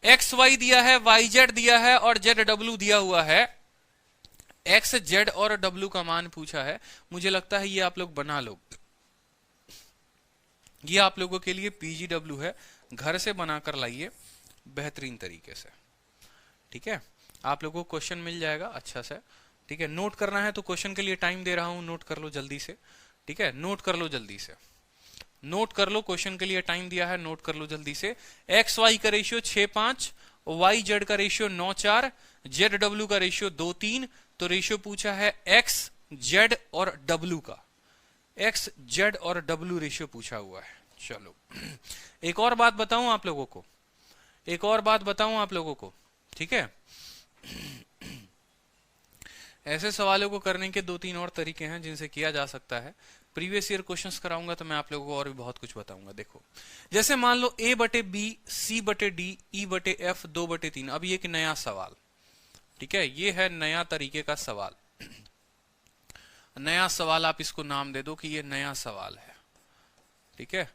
एक्स वाई दिया है, वाई जेड दिया है और जेड डब्ल्यू दिया हुआ है। एक्स जेड और डब्ल्यू का मान पूछा है। मुझे लगता है ये आप लोग बना लो, ये आप लोगों के लिए पीजीडब्ल्यू है, घर से बनाकर लाइए बेहतरीन तरीके से, ठीक है। आप लोगों को क्वेश्चन मिल जाएगा अच्छा से, ठीक है। नोट करना है तो क्वेश्चन के लिए टाइम दे रहा हूं, नोट कर लो जल्दी से, ठीक है। नोट कर लो जल्दी से, नोट कर लो, क्वेश्चन के लिए टाइम दिया है, नोट कर लो जल्दी से। एक्स वाई का रेशियो 6-5, वाई जेड का रेशियो 9-4, जेड डब्ल्यू का रेशियो 2-3। तो रेशियो पूछा है एक्स जेड और डब्ल्यू का, एक्स जेड और डब्ल्यू रेशियो पूछा हुआ है। चलो, एक और बात बताऊं आप लोगों को, एक और बात बताऊं आप लोगों को, ठीक है। ऐसे सवालों को करने के 2-3 और तरीके हैं जिनसे किया जा सकता है। प्रीवियस ईयर क्वेश्चंस कराऊंगा तो मैं आप लोगों को और भी बहुत कुछ बताऊंगा। देखो, जैसे मान लो A/B, C/D, E/F 2/3। अब ये एक नया सवाल, ठीक है, ये है नया तरीके का सवाल, नया सवाल, आप इसको नाम दे दो कि ये नया सवाल है, ठीक है।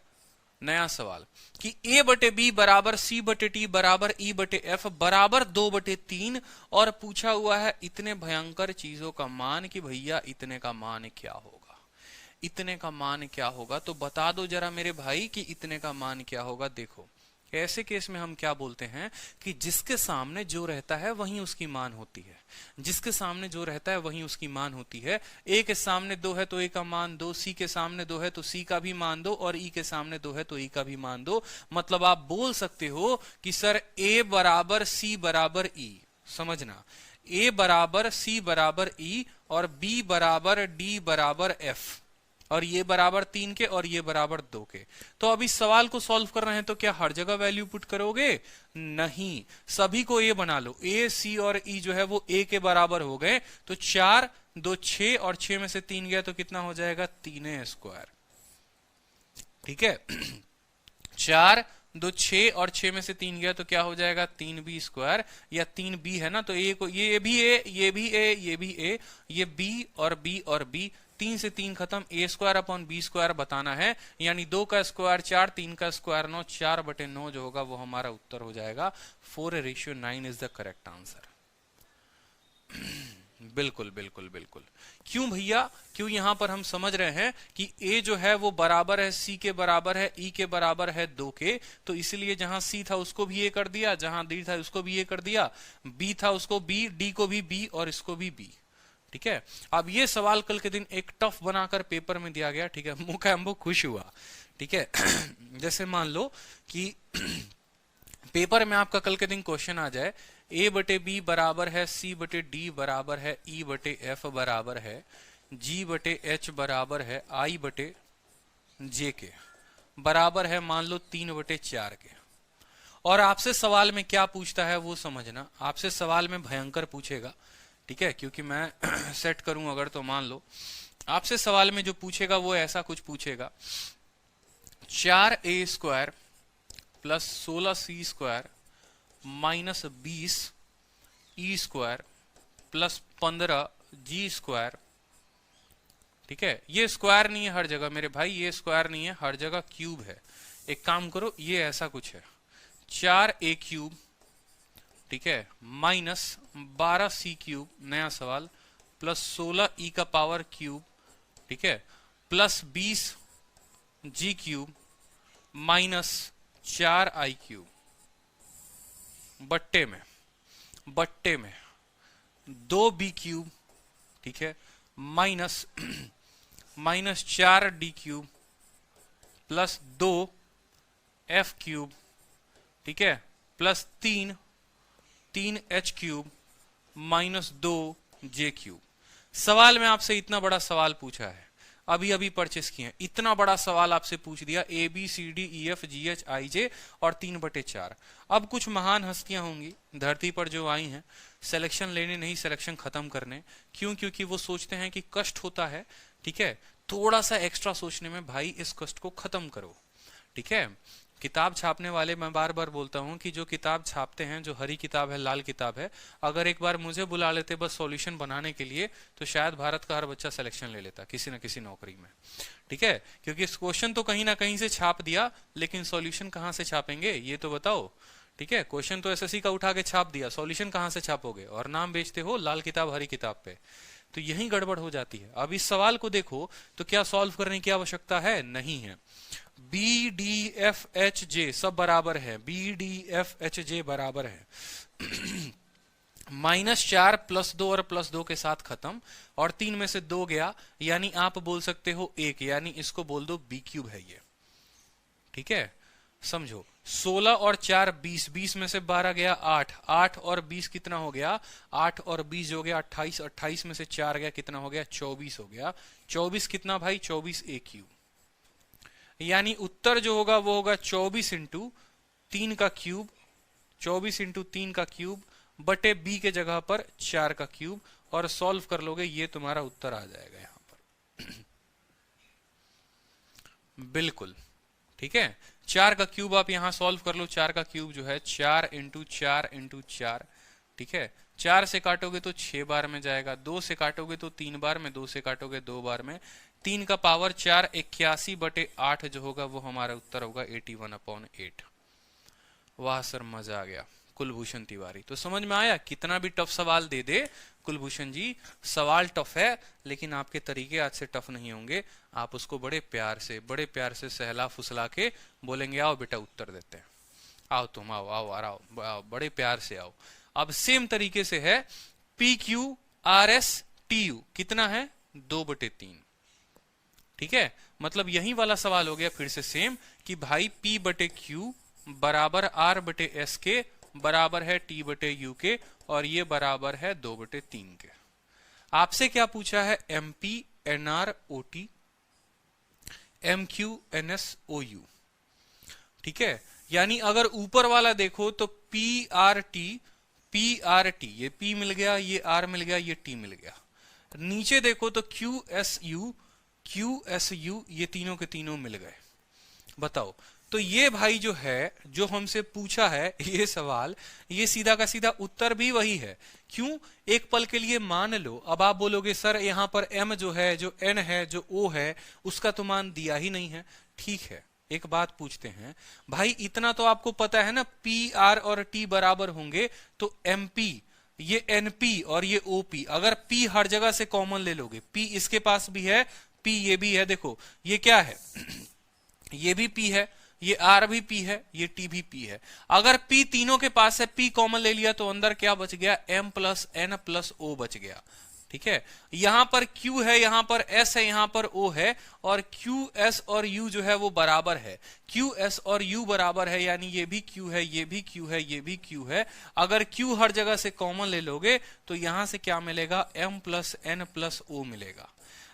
नया सवाल कि A/B बराबर C/T बराबर E/F बराबर 2/3 और पूछा हुआ है इतने भयंकर चीजों का मान कि भैया इतने का मान क्या होगा, इतने का मान क्या होगा। तो बता दो जरा मेरे भाई कि इतने का मान क्या होगा। देखो, ऐसे केस में हम क्या बोलते हैं कि जिसके सामने जो रहता है वही उसकी मान होती है, जिसके सामने जो रहता है वही उसकी मान होती है। ए के सामने 2 है तो ए का मान 2, सी के सामने 2 है तो सी का भी मान 2 और ई के सामने 2 है तो ई का भी मान 2। मतलब आप बोल सकते हो कि सर ए बराबर सी बराबर ई, समझना, ए बराबर सी बराबर ई और b बराबर d बराबर f, और ये बराबर 3 के और ये बराबर 2 के। तो अब इस सवाल को सॉल्व कर रहे हैं तो क्या हर जगह वैल्यू पुट करोगे? नहीं, सभी को a बना लो। a, c और e जो है वो a के बराबर हो गए, तो 4 2 6 और 6 में से 3 गया तो कितना हो जाएगा? 3a square. ठीक है 4 2 6 और 6 में से 3 गया तो क्या हो जाएगा? 3b स्क्वायर, या 3b है ना, तो a को, ये भी a, ये भी a, ये भी a, ये b और b और b, 3 से 3 खत्म, a square upon b square बताना है, यानी 2 का स्क्वायर 4, 3 का स्क्वायर 9, 4/9 जो होगा वो हमारा उत्तर हो जाएगा। 4:9 इज द करेक्ट आंसर। बिल्कुल बिल्कुल बिल्कुल। क्यों भैया? क्यों यहां पर हम समझ रहे हैं कि a जो है वो बराबर है c के बराबर है, e के बराबर है 2 के, तो इसलिए जहां c था उसको भी a कर दिया, जहां d था उसको भी a कर दिया, b था उसको b, d को भी b और इसको भी b। ठीक है, अब ये सवाल कल के दिन एक टफ बनाकर पेपर में दिया गया। ठीक है, मुकाम्बो खुश हुआ। ठीक है जैसे मान लो कि पेपर में आपका कल के दिन क्वेश्चन आ जाए a/b बराबर है c/d बराबर है e/f बराबर है g/h बराबर है i/j के, बराबर है मान लो 3/4 के। और आपसे सवाल में क्या पूछता है वो समझना, आपसे सवाल में भयंकर पूछेगा। ठीक है, क्योंकि मैं सेट करूं अगर तो मान लो आपसे सवाल में जो पूछेगा वो ऐसा कुछ पूछेगा, 4a square plus 16c square minus 20 E square plus 15 जी स्क्वायर। ठीक है, ये स्क्वायर नहीं है हर जगह मेरे भाई, ये स्क्वायर नहीं है हर जगह, क्यूब है। एक काम करो, ये ऐसा कुछ है, 4a क्यूब, ठीक है, माइनस 12c क्यूब, नया सवाल, प्लस 16 ई का पावर क्यूब, ठीक है, प्लस 20 जी क्यूब माइनस 4i क्यूब, बट्टे में 2b क्यूब, ठीक है, minus 4d cube plus 2f cube, ठीक है, plus 3h cube minus 2j cube. सवाल में आपसे इतना बड़ा सवाल पूछा है, अभी परचेस किए, इतना बड़ा सवाल आपसे पूछ दिया, A B C D E F G H I J और 3/4। अब कुछ महान हस्तियां होंगी धरती पर जो आई हैं सिलेक्शन लेने नहीं, सिलेक्शन खत्म करने। क्यों? क्योंकि वो सोचते हैं कि कष्ट होता है, ठीक है, थोड़ा सा एक्स्ट्रा सोचने में, भाई इस कष्ट को खत्म करो। ठीक है, किताब छापने वाले, मैं बार बार बोलता हूं कि जो किताब छापते हैं, जो हरी किताब है, लाल किताब है, अगर एक बार मुझे बुला लेते बस सॉल्यूशन बनाने के लिए, तो शायद भारत का हर बच्चा सिलेक्शन ले लेता किसी न किसी नौकरी में। ठीक है, क्योंकि इस क्वेश्चन तो कहीं ना कहीं से छाप दिया, लेकिन सॉल्यूशन कहां से छापेंगे ये तो बताओ। ठीक है, क्वेश्चन तो एसएससी का उठा के छाप दिया, सॉल्यूशन कहां से छापोगे? और नाम बेचते हो लाल किताब हरी किताब पे, तो यही गड़बड़ हो जाती है। अब इस सवाल को देखो तो क्या सॉल्व करने की आवश्यकता है? नहीं है। B D F H J सब बराबर है, B D F H J बराबर है -4 +2 और +2 के साथ खत्म, और 3 में से 2 गया, यानी आप बोल सकते हो 1, यानी इसको बोल दो b क्यूब है ये। ठीक है, समझो, 16 और 4 20, 20 में से 12 गया 8, 8 और 20 कितना हो गया? 8 और 20 हो गया 28, 28 में से 4 गया कितना हो गया? 24 हो गया। 24 कितना भाई? 24 a क्यूब, यानी उत्तर जो होगा वो होगा 24 इंटू 3 का क्यूब, 24 इंटू 3 का क्यूब बटे b के जगह पर 4 का क्यूब, और सॉल्व कर लोगे ये तुम्हारा उत्तर आ जाएगा यहां पर। बिल्कुल ठीक है, 4 का क्यूब आप यहां सॉल्व कर लो, 4 का क्यूब जो है 4 इंटू 4 इंटू 4, ठीक है, 4 से काटोगे तो 6 बार में जाएगा, 2 से काटोगे तो 3 बार में, 2 से काटोगे 2 बार में, 3 का पावर 4, 81/8 जो होगा वो हमारा उत्तर होगा 81/8। वाह सर, मजा आ गया। कुलभूषण तिवारी, तो समझ में आया, कितना भी टफ सवाल दे दे कुलभूषण जी, सवाल टफ है लेकिन आपके तरीके आज से टफ नहीं होंगे। आप उसको बड़े प्यार से सहला फुसला के बोलेंगे, आओ बेटा उत्तर देते हैं, आओ तुम आओ आओ आओ, आओ बड़े प्यार से आओ। अब सेम तरीके से है P Q R S T U, कितना है? 2/3। ठीक है, मतलब यही वाला सवाल हो गया फिर से सेम कि भाई P/Q बराबर R/S के बराबर है T/U के, और ये बराबर है 2/3 के। आपसे क्या पूछा है, MP NR OT MQ NS OU, ठीक है। यानी अगर ऊपर वाला देखो तो PRT ये P मिल गया, ये R मिल गया, ये T मिल गया। नीचे देखो तो QSU ये तीनों के तीनों मिल गए। बताओ, तो ये भाई जो है, जो हमसे पूछा है ये सवाल, ये सीधा का सीधा उत्तर भी वही है। क्यों? एक पल के लिए मान लो, अब आप बोलोगे सर यहाँ पर M जो है, जो N है, जो O है, उसका तो मान दिया ही नहीं है। ठीक है, एक बात पूछते हैं भाई, इतना तो आपको पता है ना, PR और T बराबर होंगे, तो MP ये NP और ये OP, अगर P हर जगह से कॉमन ले लोगे, P इसके पास भी है, P ये भी है, देखो ये क्या है ये भी P है, ये R भी P है, ये T भी P है। अगर P तीनों के पास है, P कॉमन ले लिया, तो अंदर क्या बच गया, M plus N plus O बच गया। ठीक है, यहां पर Q है, यहां पर S है, यहां पर O है, और Q S और U जो है वो बराबर है। Q S और U बराबर है, यानी ये भी Q है, ये भी Q है, ये भी Q है। अगर Q हर जगह से कॉमन ले लोगे तो यहां से क्या मिलेगा, M plus N plus O मिलेगा।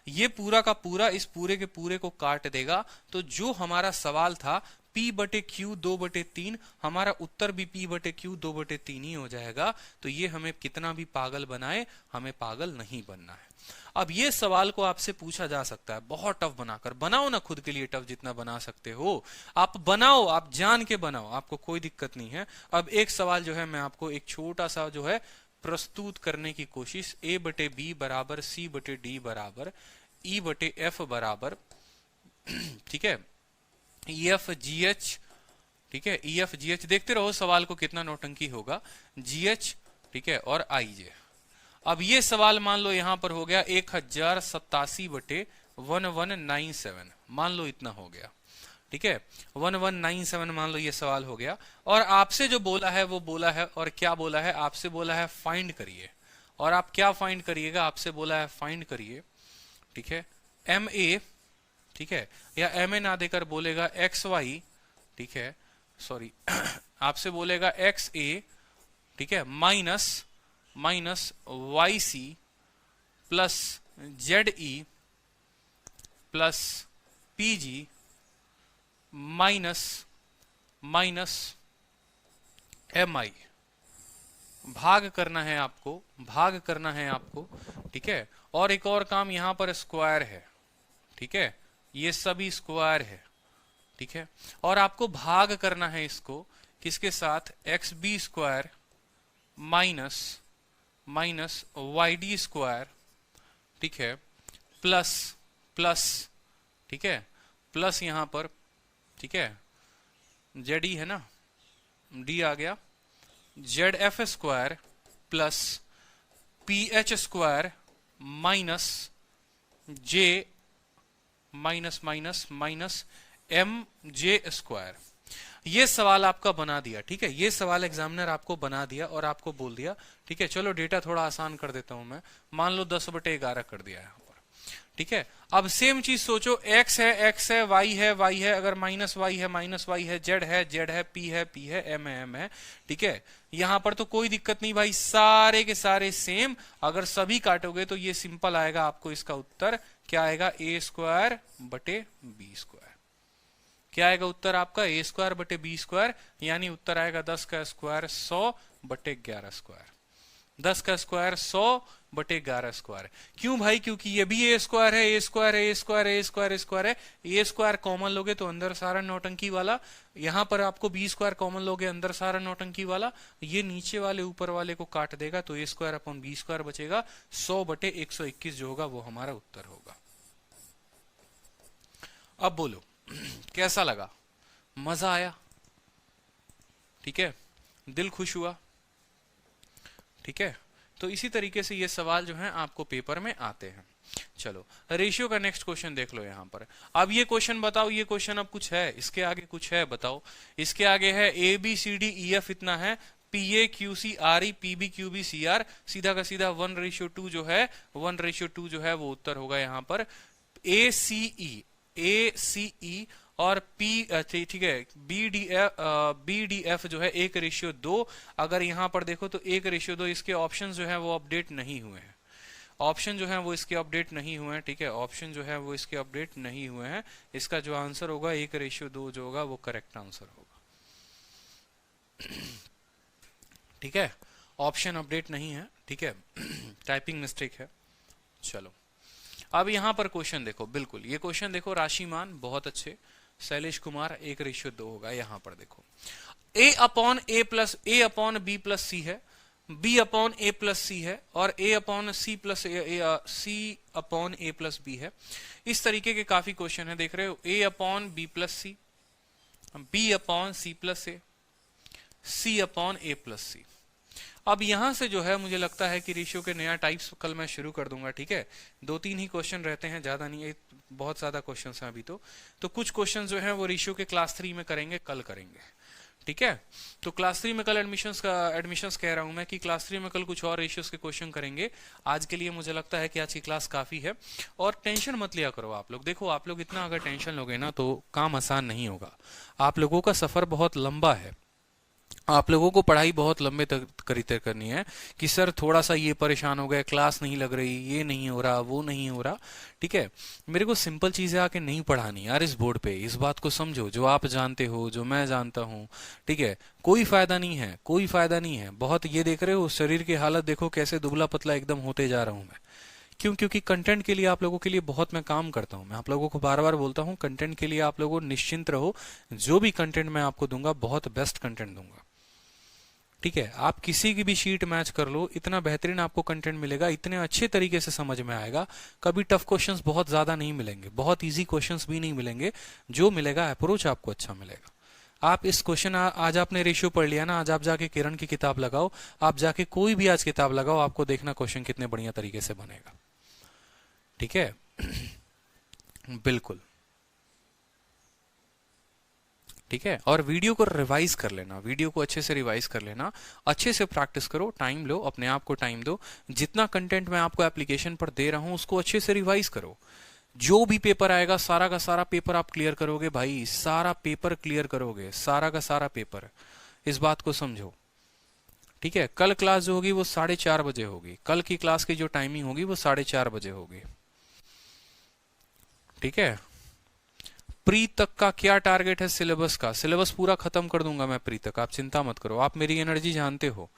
ये पूरा का पूरा इस पूरे के पूरे को काट देगा। तो जो हमारा सवाल था P बटे Q 2/3, हमारा उत्तर भी P बटे Q 2/3 ही हो जाएगा। तो ये हमें कितना भी पागल बनाए, हमें पागल नहीं बनना है। अब ये सवाल को आपसे पूछा जा सकता है, बहुत टफ बनाकर। बनाओ ना खुद के लिए टफ, जितना बना सकते हो आप बनाओ, आप जान के बनाओ, आपको कोई दिक्कत नहीं है। अब एक सवाल जो है मैं आपको एक छोटा सा जो है प्रस्तुत करने की कोशिश, A बटे B बराबर C बटे D बराबर E बटे F बराबर ठीक है EFGH, ठीक है EFGH, देखते रहो सवाल को कितना नौटंकी होगा, GH, ठीक है, और IJ। अब ये सवाल मान लो यहां पर हो गया 1087 बटे 1197, मान लो इतना हो गया, ठीक है 1197 मान लो ये सवाल हो गया। और आपसे जो बोला है वो बोला है, और क्या बोला है, आपसे बोला है फाइंड करिए। और आप क्या फाइंड करिएगा, आपसे बोला है फाइंड करिए, ठीक है MA, ठीक है, या MA ना देकर बोलेगा XY, ठीक है, सॉरी आपसे बोलेगा XA, ठीक है, minus YC plus ZE plus PG minus MI। भाग करना है आपको, भाग करना है आपको, ठीक है। और एक और काम, यहां पर स्क्वायर है, ठीक है, ये सभी स्क्वायर है, ठीक है। और आपको भाग करना है इसको किसके साथ, XB square minus YD square, ठीक है, प्लस, ठीक है, प्लस यहां पर, ठीक है ZE है ना, D आ गया, ZF square plus PH square minus J minus MJ square. ये सवाल आपका बना दिया, ठीक है, ये सवाल एग्जामिनर आपको बना दिया और आपको बोल दिया, ठीक है। चलो डेटा थोड़ा आसान कर देता हूं मैं, मान लो 10/11 कर दिया है, ठीक है। अब सेम चीज सोचो, x है, y है, अगर माइनस y है, z है, p है, m है, ठीक है। यहां पर तो कोई दिक्कत नहीं भाई, सारे के सारे सेम। अगर सभी काटोगे तो ये सिंपल आएगा, आपको इसका उत्तर क्या आएगा, a स्क्वायर बटे b स्क्वायर। क्या आएगा उत्तर आपका, a स्क्वायर बटे b स्क्वायर, यानी उत्तर आएगा 10 का स्क्वायर 100 बटे 11 स्क्वायर। 10 का स्क्वायर 100 बटे 11 स्क्वायर। क्यों भाई, क्योंकि ये भी ए स्क्वायर है, ए स्क्वायर कॉमन लोगे तो अंदर सारा नौटंकी वाला, यहां पर आपको बी स्क्वायर कॉमन लोगे अंदर सारा नौटंकी वाला, ये नीचे वाले ऊपर वाले को काट देगा तो ए स्क्वायर अपॉन बी स्क्वायर बचेगा, 100 बटे 121 जो होगा वो हमारा उत्तर होगा। अब बोलो कैसा लगा, मजा आया, ठीक है, दिल खुश हुआ, ठीक है। तो इसी तरीके से ये सवाल जो है आपको पेपर में आते हैं। चलो रेशियो का नेक्स्ट क्वेश्चन देख लो यहां पर। अब ये क्वेश्चन बताओ, ये क्वेश्चन अब कुछ है, इसके आगे कुछ है, बताओ। इसके आगे है ABCDEF इतना है, PAQCRE PBQB CR, सीधा का सीधा 1:2 जो है, 1:2 जो है वो उत्तर होगा यहाँ पर। ACE और P, ठीक है, BDF जो है 1:2। अगर यहां पर देखो तो 1:2, इसके ऑप्शंस जो है वो अपडेट नहीं हुए हैं। ऑप्शन जो है वो इसके अपडेट नहीं हुए हैं, ठीक है, ऑप्शन जो है वो इसके अपडेट नहीं हुए हैं। इसका जो आंसर होगा 1:2 जो होगा वो करेक्ट आंसर होगा, ठीक है, ऑप्शन अपडेट नहीं है, ठीक है, टाइपिंग मिस्टेक है। चलो अब यहां पर क्वेश्चन देखो, बिल्कुल ये क्वेश्चन देखो, राशिमान बहुत अच्छे, शैलेश कुमार 1:2 होगा। यहां पर देखो ए अपॉन बी प्लस सी है, बी अपॉन ए प्लस सी है, और ए अपॉन सी प्लस सी अपॉन ए प्लस बी है। इस तरीके के काफी क्वेश्चन है, देख रहे हो, ए अपॉन बी प्लस सी, बी अपॉन सी प्लस ए, सी अपॉन ए प्लस सी। अब यहां से जो है मुझे लगता है कि रेशियो के नया टाइप्स कल मैं शुरू कर दूंगा, ठीक है, 2-3 ही क्वेश्चन रहते हैं, ज्यादा नहीं, बहुत ज्यादा क्वेश्चन हैं अभी तो कुछ क्वेश्चन जो है वो रेशियो के क्लास 3 में करेंगे, कल करेंगे, ठीक है। तो क्लास 3 में कल एडमिशंस कह रहा हूं मैं कि क्लास 3 में कल कुछ और रेशियोज के क्वेश्चन करेंगे। आज के लिए मुझे लगता है कि आज की क्लास काफी है, और टेंशन मत लिया करो आप लोग। देखो आप लोग इतना अगर टेंशन लोगे ना तो काम आसान नहीं होगा। आप लोगों का सफर बहुत लंबा है, आप लोगों को पढ़ाई बहुत लंबे तक करनी है कि सर थोड़ा सा ये परेशान हो गए, क्लास नहीं लग रही, ये नहीं हो रहा, वो नहीं हो रहा, ठीक है। मेरे को सिंपल चीजें आके नहीं पढ़ानी यार इस बोर्ड पे, इस बात को समझो, जो आप जानते हो, जो मैं जानता हूँ, ठीक है, कोई फायदा नहीं है, कोई फायदा नहीं है। बहुत ये देख रहे हो शरीर की हालत देखो कैसे दुबला पतला एकदम होते जा रहा हूं मैं, क्यों? क्योंकि कंटेंट के लिए आप लोगों के लिए बहुत मैं काम करता हूं। मैं आप लोगों को बार बार बोलता हूं कंटेंट के लिए आप लोगों निश्चिंत रहो, जो भी कंटेंट मैं आपको दूंगा बहुत बेस्ट कंटेंट दूंगा, ठीक है। आप किसी की भी शीट मैच कर लो, इतना बेहतरीन आपको कंटेंट मिलेगा, इतने अच्छे तरीके से समझ में आएगा। कभी टफ क्वेश्चंस बहुत ज्यादा नहीं मिलेंगे, बहुत इजी क्वेश्चंस भी नहीं मिलेंगे, जो मिलेगा अप्रोच आपको अच्छा मिलेगा। आप इस क्वेश्चन आज आपने रेशियो पढ़ लिया ना, आज आप जाके किरण की किताब लगाओ, आप जाके कोई भी आज किताब लगाओ, आपको देखना क्वेश्चन कितने बढ़िया तरीके से बनेगा, ठीक है। बिल्कुल, ठीक है। और वीडियो को रिवाइज कर लेना, वीडियो को अच्छे से रिवाइज कर लेना, अच्छे से प्रैक्टिस करो, टाइम लो, अपने आप को टाइम दो। जितना कंटेंट मैं आपको एप्लीकेशन पर दे रहा हूं उसको अच्छे से रिवाइज करो। जो भी पेपर आएगा सारा का सारा पेपर आप क्लियर करोगे भाई, सारा पेपर क्लियर करोगे, सारा का सारा पेपर, इस बात को समझो, ठीक है। कल क्लास जो होगी वो 4:30 बजे होगी, कल की क्लास की जो टाइमिंग होगी वो 4:30 बजे होगी, ठीक है। प्री तक का क्या टारगेट है सिलेबस का? सिलेबस पूरा खत्म कर दूंगा मैं प्री तक, आप चिंता मत करो। आप मेरी एनर्जी जानते हो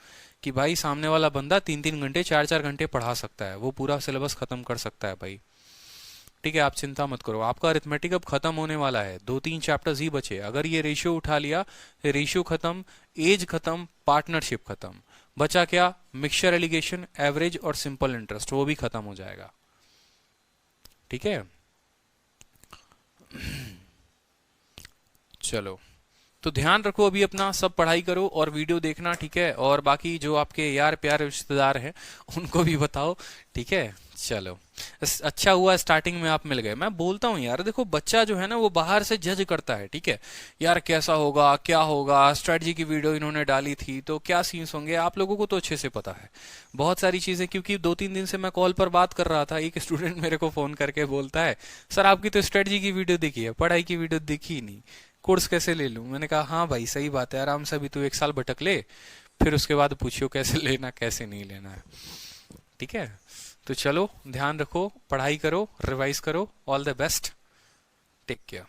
कि भाई सामने वाला बंदा 3-3 घंटे 4-4 घंटे पढ़ा सकता है, वो पूरा सिलेबस खत्म कर सकता है भाई, ठीक है। आप चिंता मत करो, आपका अरिथमेटिक अब खत्म होने वाला है, 2-3 चैप्टर्स ही बचे। अगर ये रेशियो उठा लिया, रेशियो खत्म, एज खत्म, पार्टनरशिप खत्म, बचा क्या? मिक्सचर एलिगेशन, एवरेज और सिंपल इंटरेस्ट, वो भी खत्म हो जाएगा, ठीक है। चलो तो ध्यान रखो, अभी अपना सब पढ़ाई करो और वीडियो देखना, ठीक है। और बाकी जो आपके यार प्यारे रिश्तेदार हैं उनको भी बताओ, ठीक है। चलो अच्छा हुआ स्टार्टिंग में आप मिल गए। मैं बोलता हूँ यार, देखो बच्चा जो है ना वो बाहर से जज करता है, ठीक है, यार कैसा होगा, क्या होगा, स्ट्रेटजी की वीडियो इन्होंने डाली थी तो क्या सीन्स होंगे, आप लोगों को तो अच्छे से पता है बहुत सारी चीजें, क्योंकि 2-3 दिन से मैं कॉल पर बात कर रहा था। एक स्टूडेंट मेरे को फोन करके बोलता है सर आपकी तो स्ट्रेटजी की वीडियो दिखी है, पढ़ाई की वीडियो दिखी ही नहीं, कोर्स कैसे ले लूं? मैंने कहा हाँ भाई सही बात है, आराम से अभी तू 1 साल भटक ले, फिर उसके बाद पूछियो कैसे लेना कैसे नहीं लेना है, ठीक है। तो चलो ध्यान रखो, पढ़ाई करो, रिवाइज करो, all the best, take care.